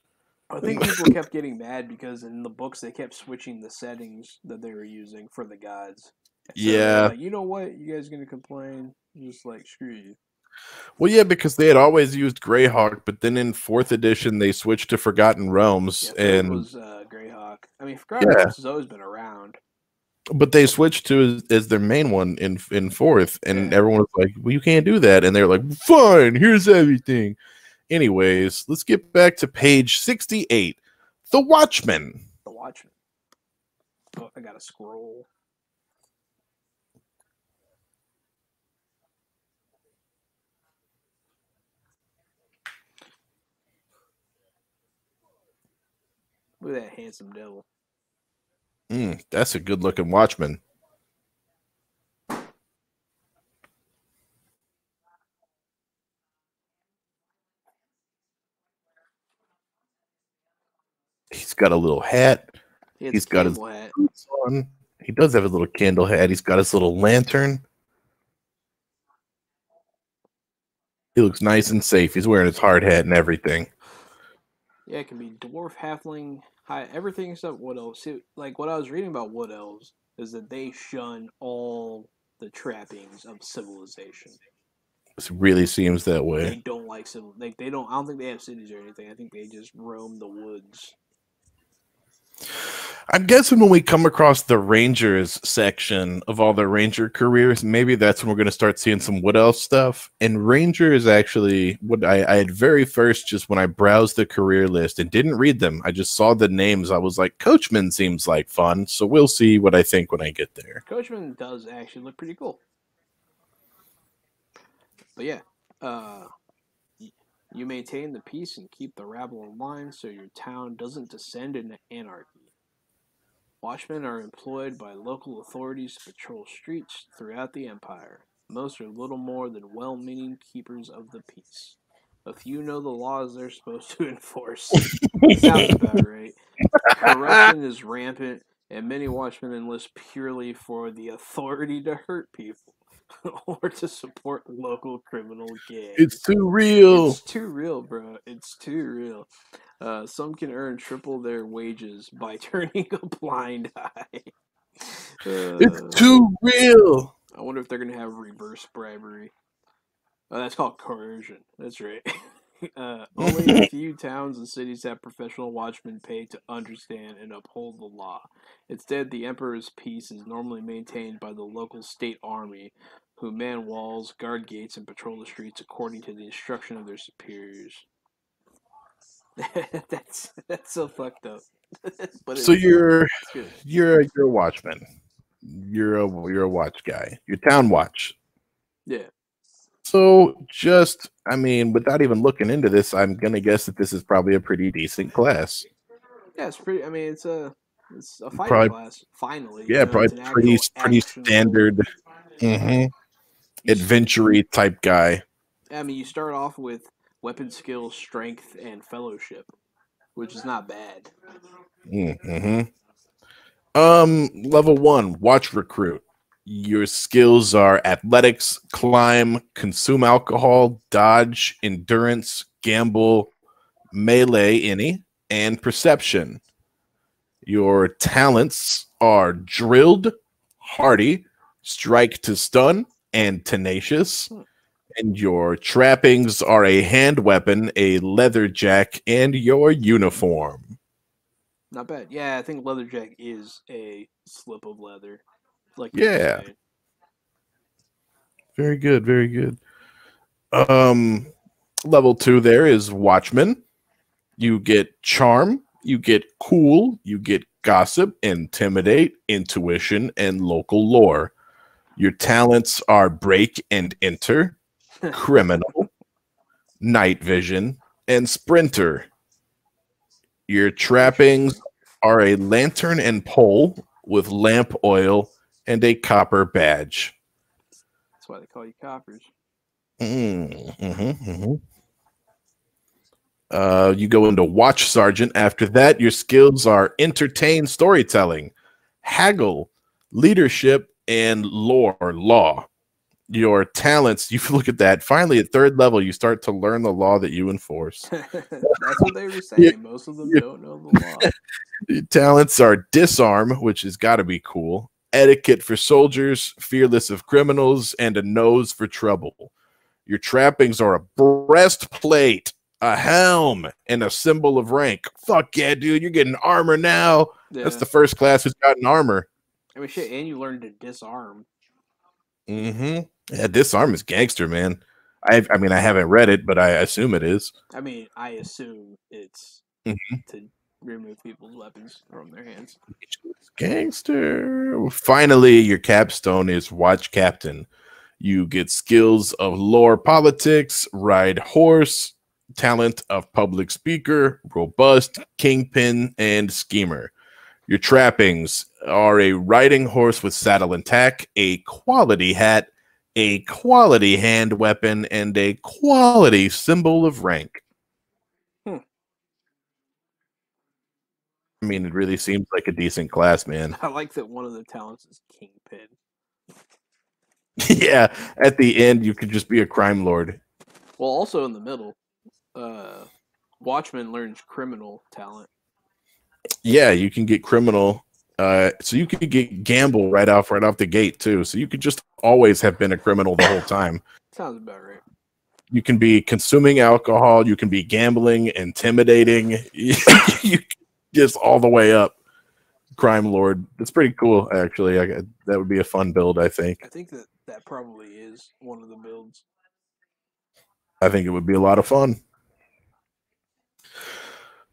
I think people kept getting mad because in the books they kept switching the settings that they were using for the gods. So they're Yeah. like, you know what? You guys gonna complain? Just like screw you. Well, yeah, because they had always used Greyhawk, but then in fourth edition, they switched to Forgotten Realms. Yeah, third And was Greyhawk. I mean, Forgotten yeah, Realms has always been around. but they switched to as their main one in fourth. And Yeah. everyone was like, well, you can't do that. And they're like, fine, here's everything. Anyways, let's get back to page 68. The Watchmen. The Watchmen. Oh, I gotta scroll. Look at that handsome devil. That's a good looking Watchman. He's got a little hat. He had the He's got his camel hat. boots on. He does have a little candle hat. He's got his little lantern. He looks nice and safe. He's wearing his hard hat and everything. Yeah, it can be dwarf, halfling, high, everything except wood elves. See, like what I was reading about wood elves is that they shun all the trappings of civilization. It really seems that They way. don't like civil. Like they don't. I don't think they have cities or anything. I think they just roam the woods. I'm guessing when we come across the Rangers section of all their Ranger careers, maybe that's when we're going to start seeing some Wood Elf stuff. And Ranger is actually what I had very first, just when I browsed the career list and didn't read them. I just saw the names. I was like, Coachman seems like fun. So we'll see what I think when I get there. Coachman does actually look pretty cool. But yeah, you maintain the peace and keep the rabble in line so your town doesn't descend into anarchy. Watchmen are employed by local authorities to patrol streets throughout the Empire. Most are little more than well-meaning keepers of the peace. A few know the laws they're supposed to enforce. Sounds about right. Corruption is rampant, and many watchmen enlist purely for the authority to hurt people or to support local criminal gangs. It's too real. It's too real, bro. It's too real. Some can earn triple their wages by turning a blind eye. It's too real. I wonder if they're gonna have reverse bribery. Oh, that's called coercion. That's right. Only a few towns and cities have professional watchmen paid to understand and uphold the law. Instead, the emperor's peace is normally maintained by the local state army, who man walls, guard gates, and patrol the streets according to the instruction of their superiors. that's so fucked up, but So it's good. you're a watchman. You're a watch guy. You're town watch. Yeah, So just, I mean, without even looking into this, I'm gonna guess that this is probably a pretty decent class. yeah. It's pretty. I mean, it's a fighting Probably, class. Finally, yeah, it's probably an actual pretty actionable. standard, hmm You, adventure type guy. I mean, you start off with weapon skill, strength, and fellowship, which is not bad. Mm-hmm. Level 1, watch recruit. Your skills are athletics, climb, consume alcohol, dodge, endurance, gamble, melee, any, and perception. Your talents are drilled, hardy, strike to stun, and tenacious. And your trappings are a hand weapon, a leather jack, and your uniform. Not bad. Yeah, I think leatherjack is a slip of leather, like you were Yeah, saying. very good, very good. Um, Level 2 there is watchman. You get charm, you get cool, you get gossip, intimidate, intuition, and local lore. Your talents are break and enter, criminal, night vision, and sprinter. Your trappings Interesting. are a lantern and pole with lamp oil and a copper badge. That's why they call you coppers. Mm-hmm. You go into watch sergeant. After that, your skills are entertain, storytelling, haggle, leadership, and lore law. Your talents, you look at that. Finally, at third level, you start to learn the law that you enforce. That's what they were Your, saying. Most of them your, don't know the law. your talents are disarm, which has got to be cool, etiquette for soldiers, fearless of criminals, and a nose for trouble. Your trappings are a breastplate, a helm, and a symbol of rank. Fuck yeah, dude. You're getting armor now. That's Yeah. the first class who's gotten armor. I mean, shit, and you learn to disarm. Mm-hmm. Yeah, disarm is gangster, man. I mean, I haven't read it, but I assume it is. I mean, I assume it's Mhm. to remove people's weapons from their hands. Gangster. Finally, your capstone is watch captain. You get skills of lore politics, ride horse, talent of public speaker, robust, kingpin, and schemer. Your trappings are a riding horse with saddle and tack, a quality hat, a quality hand weapon, and a quality symbol of rank. Hmm. I mean, it really seems like a decent class, man. I like that one of the talents is kingpin. Yeah, at the end, you could just be a crime lord. Well, also in the middle, uh, Watchman learns criminal talent. Yeah, you can get criminal. So you could get gamble right off the gate too. So you could just always have been a criminal the whole time. Sounds about right. You can be consuming alcohol. You can be gambling, intimidating. You just all the way up. Crime lord. It's pretty cool, actually. That would be a fun build. I think. I think that probably is one of the builds. I think it would be a lot of fun.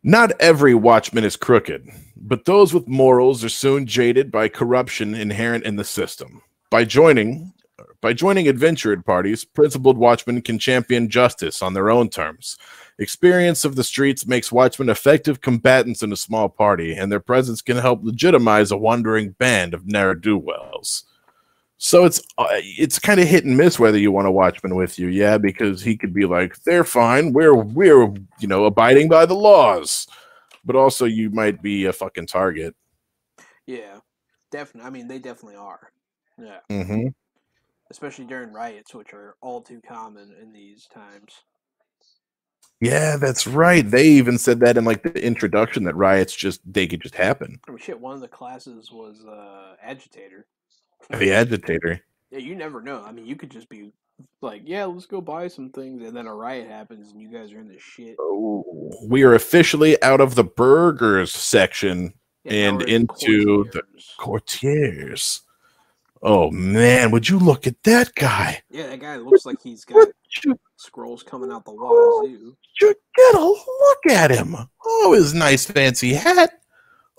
Not every watchman is crooked, but those with morals are soon jaded by corruption inherent in the system. By joining adventured parties, principled watchmen can champion justice on their own terms. Experience of the streets makes watchmen effective combatants in a small party, and their presence can help legitimize a wandering band of ne'er-do-wells. So it's kind of hit and miss whether you want a watchman with you, yeah, because he could be like, they're fine, we're abiding by the laws, but also you might be a fucking target. Yeah, definitely. I mean, they definitely are. Yeah, Mm-hmm. especially during riots, which are all too common in these times. Yeah, that's right. They even said that in like the introduction that riots they could just happen. I mean, shit. One of the classes was agitator. The agitator. Yeah, you never know. I mean, you could just be Like, yeah, let's go buy some things, and then a riot happens, and you guys are in the shit. Oh, we are officially out of the burgers section Yeah, now and we're in the into the courtiers. courtiers. Oh man, would you look at that guy? Yeah, that guy looks like he's Would got you, scrolls coming out the oh, wazoo. you get a look at him? Oh, his nice fancy hat.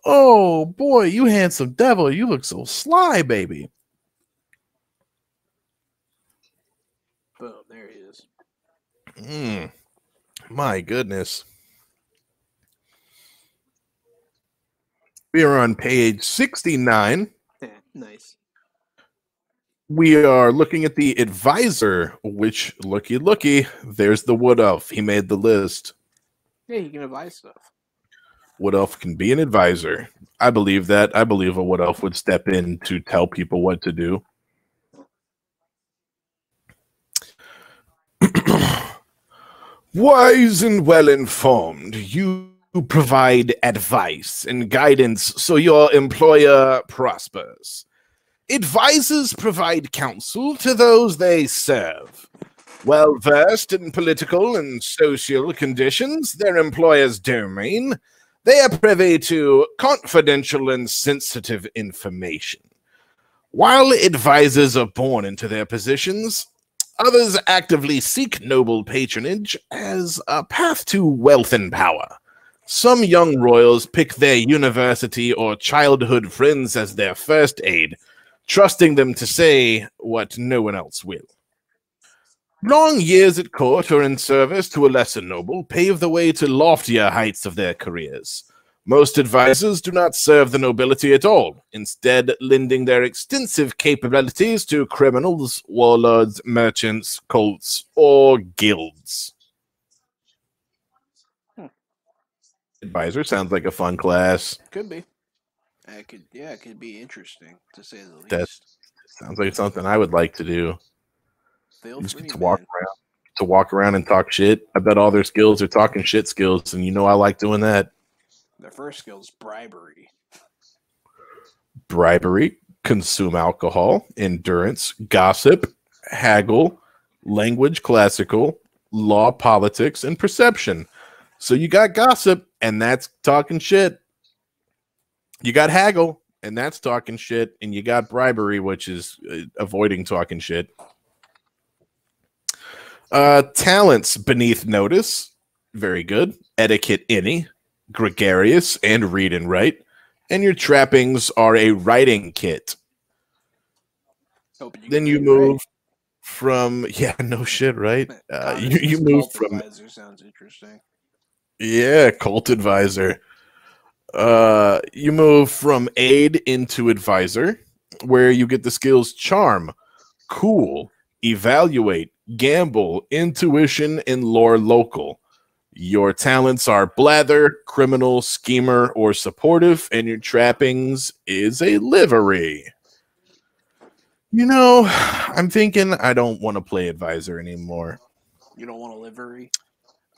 Oh boy, you handsome devil, you look so sly, baby. Boom, there he is. My goodness. We are on page 69. Yeah, nice. We are looking at the advisor, which looky, there's the wood elf. He made the list. Yeah, he can advise stuff. Wood elf can be an advisor. I believe that. I believe a wood elf would step in to tell people what to do. Wise and well informed, you provide advice and guidance so your employer prospers. Advisors provide counsel to those they serve. Well versed in political and social conditions, their employer's domain, they are privy to confidential and sensitive information. While advisors are born into their positions, others actively seek noble patronage as a path to wealth and power. Some young royals pick their university or childhood friends as their first aid, trusting them to say what no one else will. Long years at court or in service to a lesser noble pave the way to loftier heights of their careers. Most advisors do not serve the nobility at all, instead lending their extensive capabilities to criminals, warlords, merchants, cults, or guilds. Advisor sounds like a fun class. Could be. It could be interesting to say the That least. sounds like something I would like to do. Feel You just free, get to man. walk around and talk shit. I bet all their skills are talking shit skills, and you know I like doing that. Their first skill is bribery. Bribery, consume alcohol, endurance, gossip, haggle, language classical, law, politics, and perception. So you got gossip, and that's talking shit. You got haggle, and that's talking shit. And you got bribery, which is avoiding talking shit. Talents beneath notice. Very good. Etiquette any, gregarious, and read and write. And your trappings are a writing kit. Then you move from no shit, right? You move from advisor sounds interesting. Yeah, cult advisor. You move from aid into advisor, where you get the skills charm, cool, evaluate, gamble, intuition, and lore local. Your talents are blather, criminal, schemer, or supportive, and your trappings is a livery. You know, I'm thinking I don't want to play advisor anymore. You don't want a livery?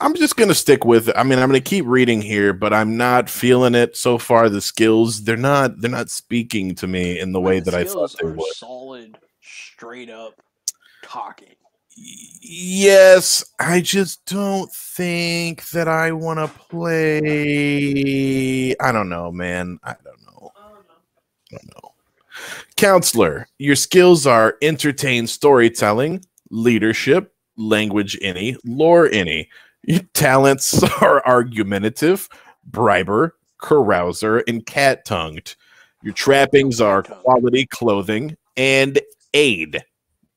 I'm just going to stick with it. I mean, I'm going to keep reading here, but I'm not feeling it so far. The skills, they're not speaking to me in the way that I thought they would. Solid, straight up talking. Yes, I just don't think that I want to play. I don't know, man. I don't know. Counselor, your skills are entertain storytelling, leadership, language any, lore any. Your talents are argumentative, briber, carouser, and cat-tongued. Your trappings are quality clothing and aid,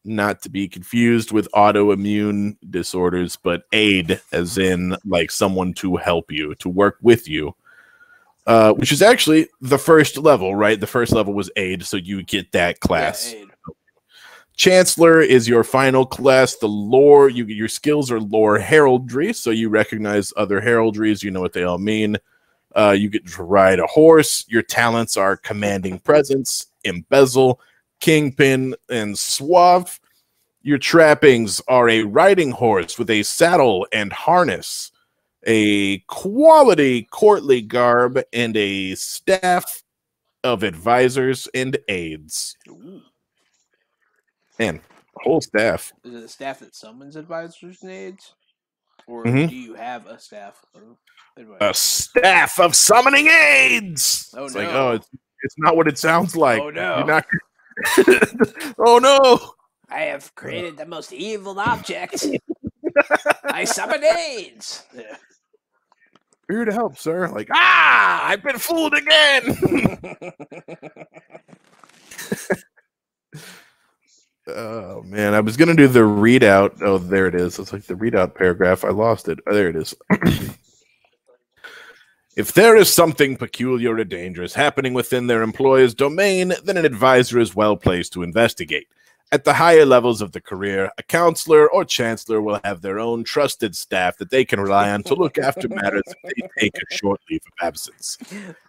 not to be confused with autoimmune disorders, but aid as in like someone to help you, to work with you. Which is actually the first level, right? The first level was aid, so you get that class. Yeah, Chancellor is your final class. The lore, your skills are lore heraldry, so you recognize other heraldries. You know what they all mean. You get to ride a horse. Your talents are commanding presence, embezzle, kingpin, and suave. Your trappings are a riding horse with a saddle and harness, a quality courtly garb, and a staff of advisors and aides. Ooh. Man, Whole staff. Is it a staff that summons advisors and aides? Or Mhm. do you have a staff of A advisors? staff of summoning aids. Oh It's no! like, oh, it's not what it sounds like. Oh no! You're not. Oh no! I have created the most evil object. I summon aids. Yeah. Here to help, sir. Like, I've been fooled again. Oh man, I was gonna do the readout. Oh, there it is. It's like the readout paragraph. I lost it. Oh, there it is. If there is something peculiar or dangerous happening within their employer's domain, then an advisor is well placed to investigate. At the higher levels of the career, a counselor or chancellor will have their own trusted staff that they can rely on to look after matters if they take a short leave of absence.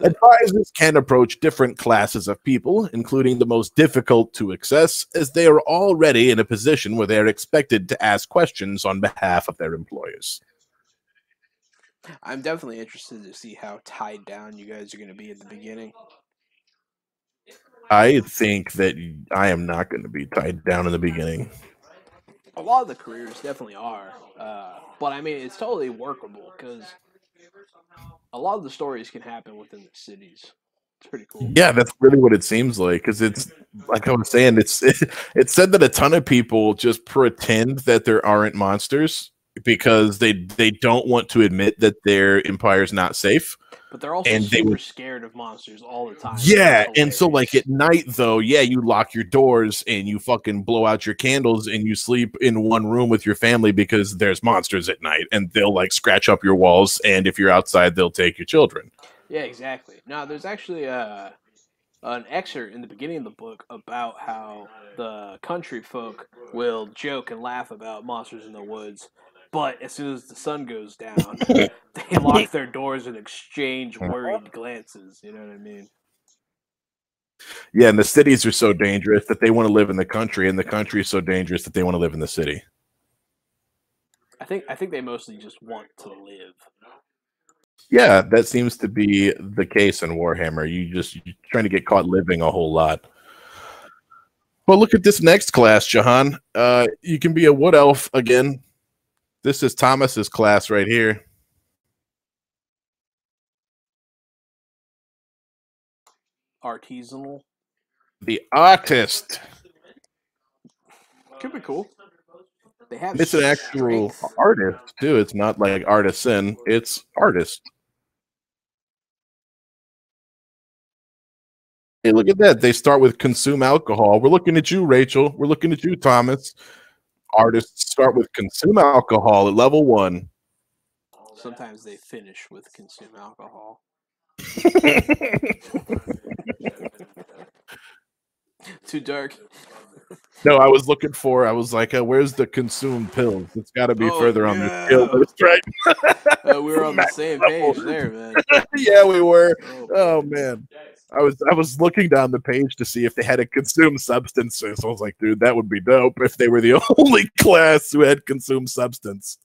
Advisors can approach different classes of people, including the most difficult to access, as they are already in a position where they are expected to ask questions on behalf of their employers. I'm definitely interested to see how tied down you guys are going to be at the beginning. I think that I am not going to be tied down in the beginning. A lot of the careers definitely are, but I mean it's totally workable because a lot of the stories can happen within the cities. It's pretty cool. Yeah, that's really what it seems like, because it's like I was saying, it said that a ton of people just pretend that there aren't monsters because they don't want to admit that their empire's not safe. But they're also super scared of monsters all the time. Yeah, and so like at night though, yeah, you lock your doors and you fucking blow out your candles and you sleep in one room with your family because there's monsters at night and they'll like scratch up your walls, and if you're outside, they'll take your children. Yeah, exactly. Now, there's actually an excerpt in the beginning of the book about how the country folk will joke and laugh about monsters in the woods, but as soon as the sun goes down, they lock their doors and exchange worried glances. You know what I mean? Yeah, and the cities are so dangerous that they want to live in the country, and the country is so dangerous that they want to live in the city. I think they mostly just want to live. Yeah, that seems to be the case in Warhammer. You're trying to get caught living a whole lot. Well, look at this next class, Jahan. You can be a wood elf again. This is Thomas's class right here. Artisanal. The artist. Could be cool. They have It's an actual artist too. It's not like artisan. It's artist. Hey, look at that. They start with consume alcohol. We're looking at you, Rachel. We're looking at you, Thomas. Artists start with consume alcohol at level 1. Sometimes they finish with consume alcohol. Too dark. No, I was looking for. I was like, where's the consume pills? It's got to be further on the skill list, right? We were on the same page there, man. Yeah, we were. Oh man, I was looking down the page to see if they had a consumed substance. So I was like, dude, that would be dope if they were the only class who had consumed substance.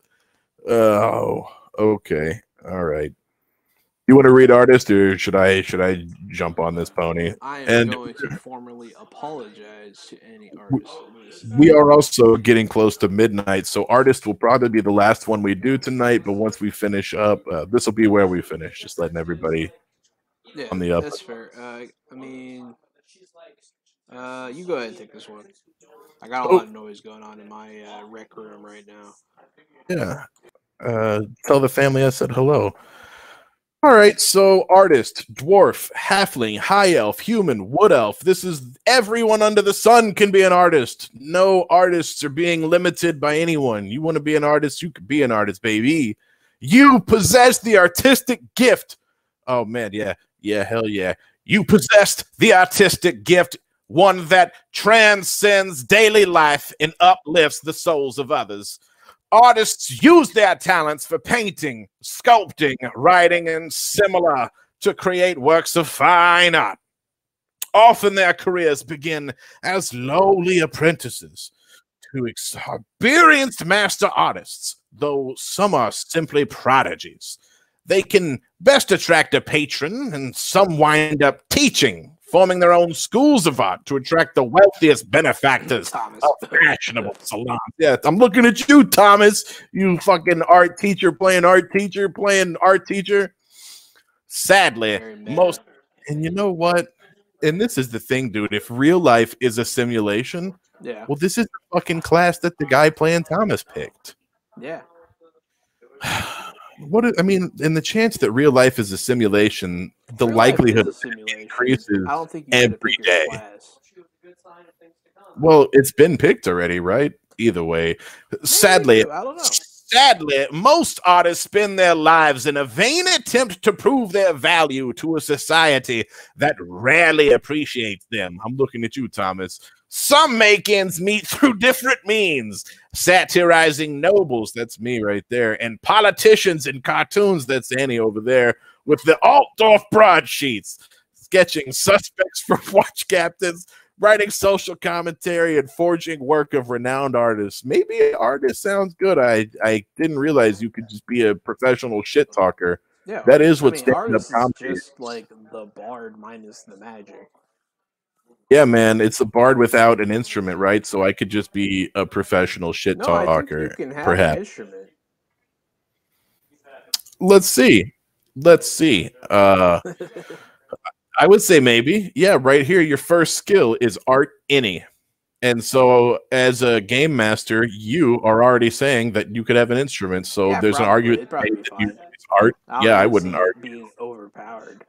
Oh, okay, all right. You want to read artist, or should I jump on this pony? I am going to formally apologize to any artists. We are also getting close to midnight, so artist will probably be the last one we do tonight. But once we finish up, this will be where we finish. Just letting everybody on the up. That's fair. I mean, you go ahead and take this one. I got a lot of noise going on in my rec room right now. Yeah. Tell the family I said hello. All right, so artist, dwarf, halfling, high elf, human, wood elf. This is everyone under the sun can be an artist. No artists are being limited by anyone. You want to be an artist, you could be an artist, baby. You possess the artistic gift. Oh, man, yeah, hell yeah. You possessed the artistic gift, one that transcends daily life and uplifts the souls of others. Artists use their talents for painting, sculpting, writing, and similar to create works of fine art. Often their careers begin as lowly apprentices to experienced master artists, though some are simply prodigies. They can best attract a patron, and some wind up teaching forming their own schools of art to attract the wealthiest benefactors Thomas. of fashionable salons. Yeah, I'm looking at you, Thomas. You fucking art teacher playing art teacher. Sadly, Very meta. most, and you know what? And this is the thing, dude. If real life is a simulation, Yeah. well, this is the fucking class that the guy playing Thomas picked. Yeah. I mean, in the chance that real life is a simulation, the Real life likelihood is a simulation. increases I don't think you get to every pick your day. class. Well, it's been picked already, right? Either way. Sadly, I don't know. Sadly, most artists spend their lives in a vain attempt to prove their value to a society that rarely appreciates them. I'm looking at you, Thomas. Some make ends meet through different means, satirizing nobles, that's me right there, and politicians in cartoons, that's Annie over there, with the Altdorf broadsheets, sketching suspects for watch captains, writing social commentary, and forging work of renowned artists. Maybe an artist sounds good. I didn't realize you could just be a professional shit talker. Yeah, that is what stand-up artist comedy is just like the bard minus the magic. Yeah, man, it's a bard without an instrument, right? So I could just be a professional shit talker. I think you can have perhaps. an instrument. Let's see. I would say maybe. Yeah, right here, your first skill is art any. And so as a game master, you are already saying that you could have an instrument. So Yeah, there's probably. an argument It'd that probably you be fine. use art. Yeah, I wouldn't argue. Being overpowered.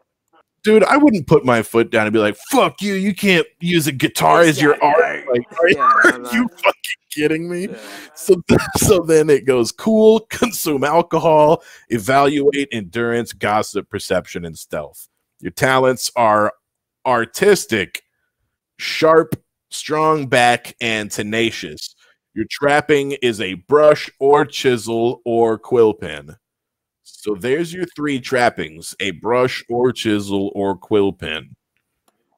Dude, I wouldn't put my foot down and be like, fuck you, you can't use a guitar as your art. Like, are you fucking kidding me? Yeah. So then it goes cool, consume alcohol, evaluate endurance, gossip, perception, and stealth. Your talents are artistic, sharp, strong back, and tenacious. Your trapping is a brush or chisel or quill pen. So there's your three trappings: a brush or chisel or quill pen.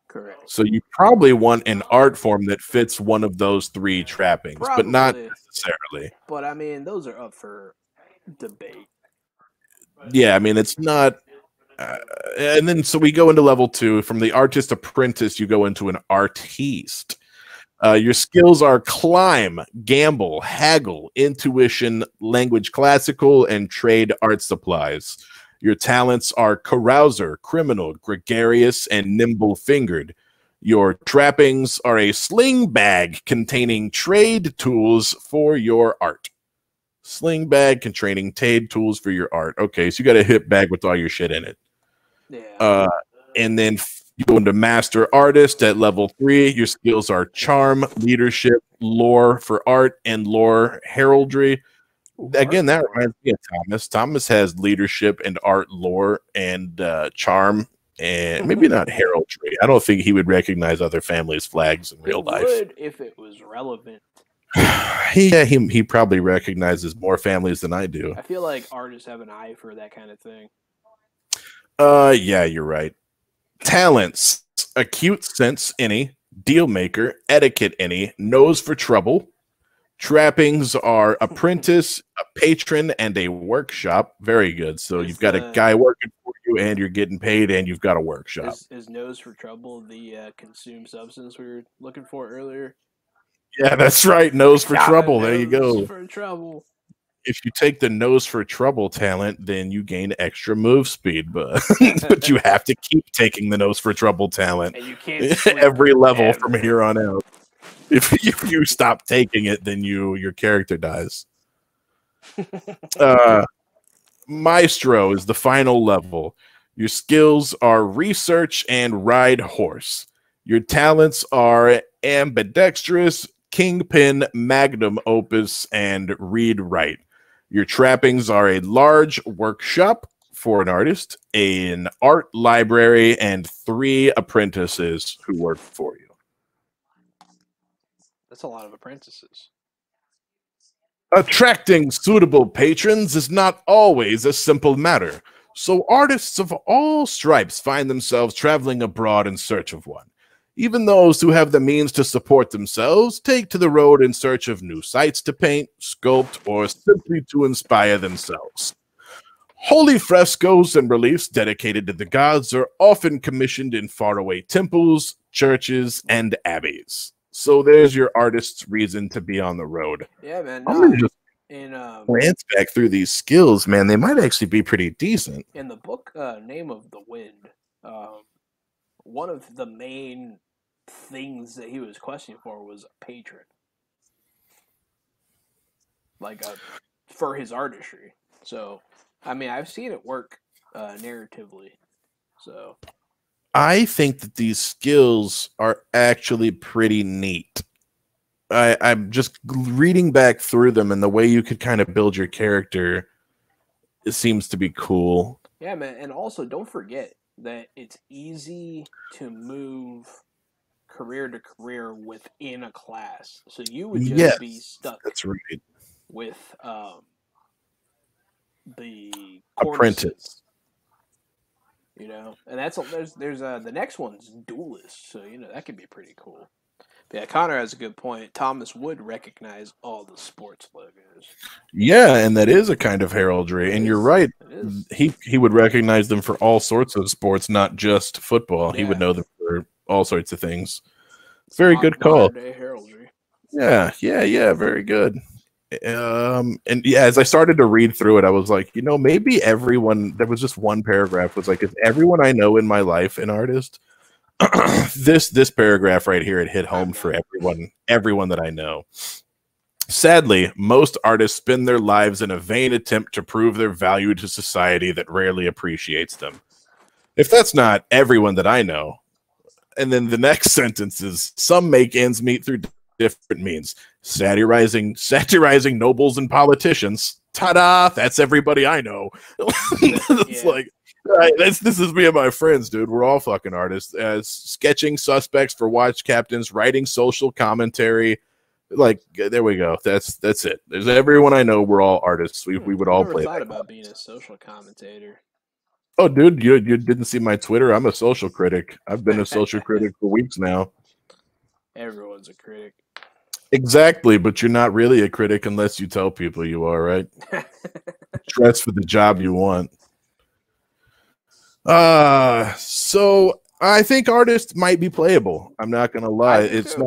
Correct. So you probably want an art form that fits one of those three trappings, but not necessarily. But I mean, those are up for debate. Yeah, I mean, it's not. And then so we go into level 2. From the artist apprentice, you go into an artiste. Your skills are climb, gamble, haggle, intuition, language classical, and trade art supplies. Your talents are carouser, criminal, gregarious, and nimble-fingered. Your trappings are a sling bag containing trade tools for your art. Sling bag containing trade tools for your art. Okay, so you got a hip bag with all your shit in it. Yeah. And then you go into master artist at level 3. Your skills are charm, leadership, lore for art, and lore heraldry. Again, that reminds me of Thomas. Thomas has leadership and art, lore, and charm, and maybe not heraldry. I don't think he would recognize other families' flags in real life. He would if it was relevant. He probably recognizes more families than I do. I feel like artists have an eye for that kind of thing. Yeah, you're right. Talents: acute sense any, deal maker, etiquette any, nose for trouble. Trappings are apprentice, a patron, and a workshop. Very good. So you've got a guy working for you, and you're getting paid, and you've got a workshop. Is nose for trouble the consumed substance we were looking for earlier? Yeah, that's right. Nose for trouble. There you go. Nose for trouble. If you take the nose for trouble talent, then you gain extra move speed, but but you have to keep taking the nose for trouble talent and you can't every level from here on out. If you stop taking it, then your character dies. Maestro is the final level. Your skills are research and ride horse. Your talents are ambidextrous, kingpin, magnum opus, and read write. Your trappings are a large workshop for an artist, an art library, and 3 apprentices who work for you. That's a lot of apprentices. Attracting suitable patrons is not always a simple matter, so artists of all stripes find themselves traveling abroad in search of one. Even those who have the means to support themselves take to the road in search of new sites to paint, sculpt, or simply to inspire themselves. Holy frescoes and reliefs dedicated to the gods are often commissioned in faraway temples, churches, and abbeys. So there's your artist's reason to be on the road. Yeah, man. I'm gonna just in glance back through these skills, man. They might actually be pretty decent. in the book Name of the Wind, one of the main things that he was questioning for was a patron, like for his artistry. So, I mean, I've seen it work narratively. So, I think that these skills are actually pretty neat. I'm just reading back through them, and the way you could kind of build your character, it seems to be cool. yeah, man. And also, don't forget that it's easy to move career to career within a class. So you would just be stuck. That's right. With the apprentice, you know, and that's there's the next one's duelist, so you know that could be pretty cool. But yeah, Connor has a good point. Thomas would recognize all the sports logos. Yeah, and that is a kind of heraldry, and you're right. He would recognize them for all sorts of sports, not just football. Yeah. He would know them for all sorts of things. Very good call. Heraldry. Yeah, very good. And yeah, as I started to read through it, I was like, you know, maybe everyone. There was just one paragraph was like, is everyone I know in my life an artist? this paragraph right here, it hit home for everyone that I know. Sadly, most artists spend their lives in a vain attempt to prove their value to society that rarely appreciates them. If that's not everyone that I know, and then the next sentence is, some make ends meet through different means. Satirizing nobles and politicians. Ta-da! That's everybody I know. It's like, right, this is me and my friends, dude. We're all fucking artists. Sketching suspects for watch captains, writing social commentary. Like, there we go. That's it. There's everyone I know. We're all artists. We would all play. I never thought about being a social commentator. Oh, dude, you didn't see my Twitter? I'm a social critic. I've been a social critic for weeks now. Everyone's a critic. Exactly, but you're not really a critic unless you tell people you are, right? Dress for the job you want. So I think artists might be playable. I'm not gonna lie. It's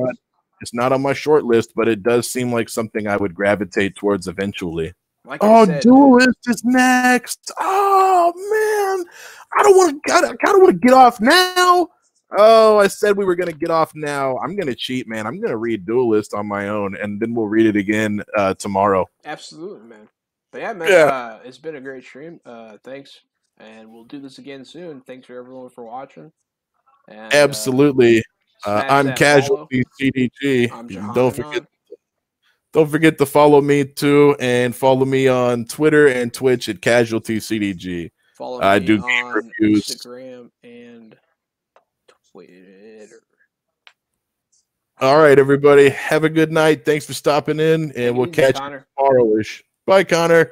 not on my short list, but it does seem like something I would gravitate towards eventually. Like Duelist is next. Oh man, I kind of want to get off now. Oh, I said we were going to get off now. I'm going to cheat, man. I'm going to read Duelist on my own, and then we'll read it again tomorrow. Absolutely, man. But yeah, man, it's been a great stream. Thanks, and we'll do this again soon. Thanks for everyone for watching. And, absolutely. I'm Casualty CDG. Don't forget to follow me too, and follow me on Twitter and Twitch at Casualty CDG. Follow me on reviews. Instagram and Twitter. All right, everybody. Have a good night. Thanks for stopping in, and we'll catch you tomorrow-ish. Bye, Connor.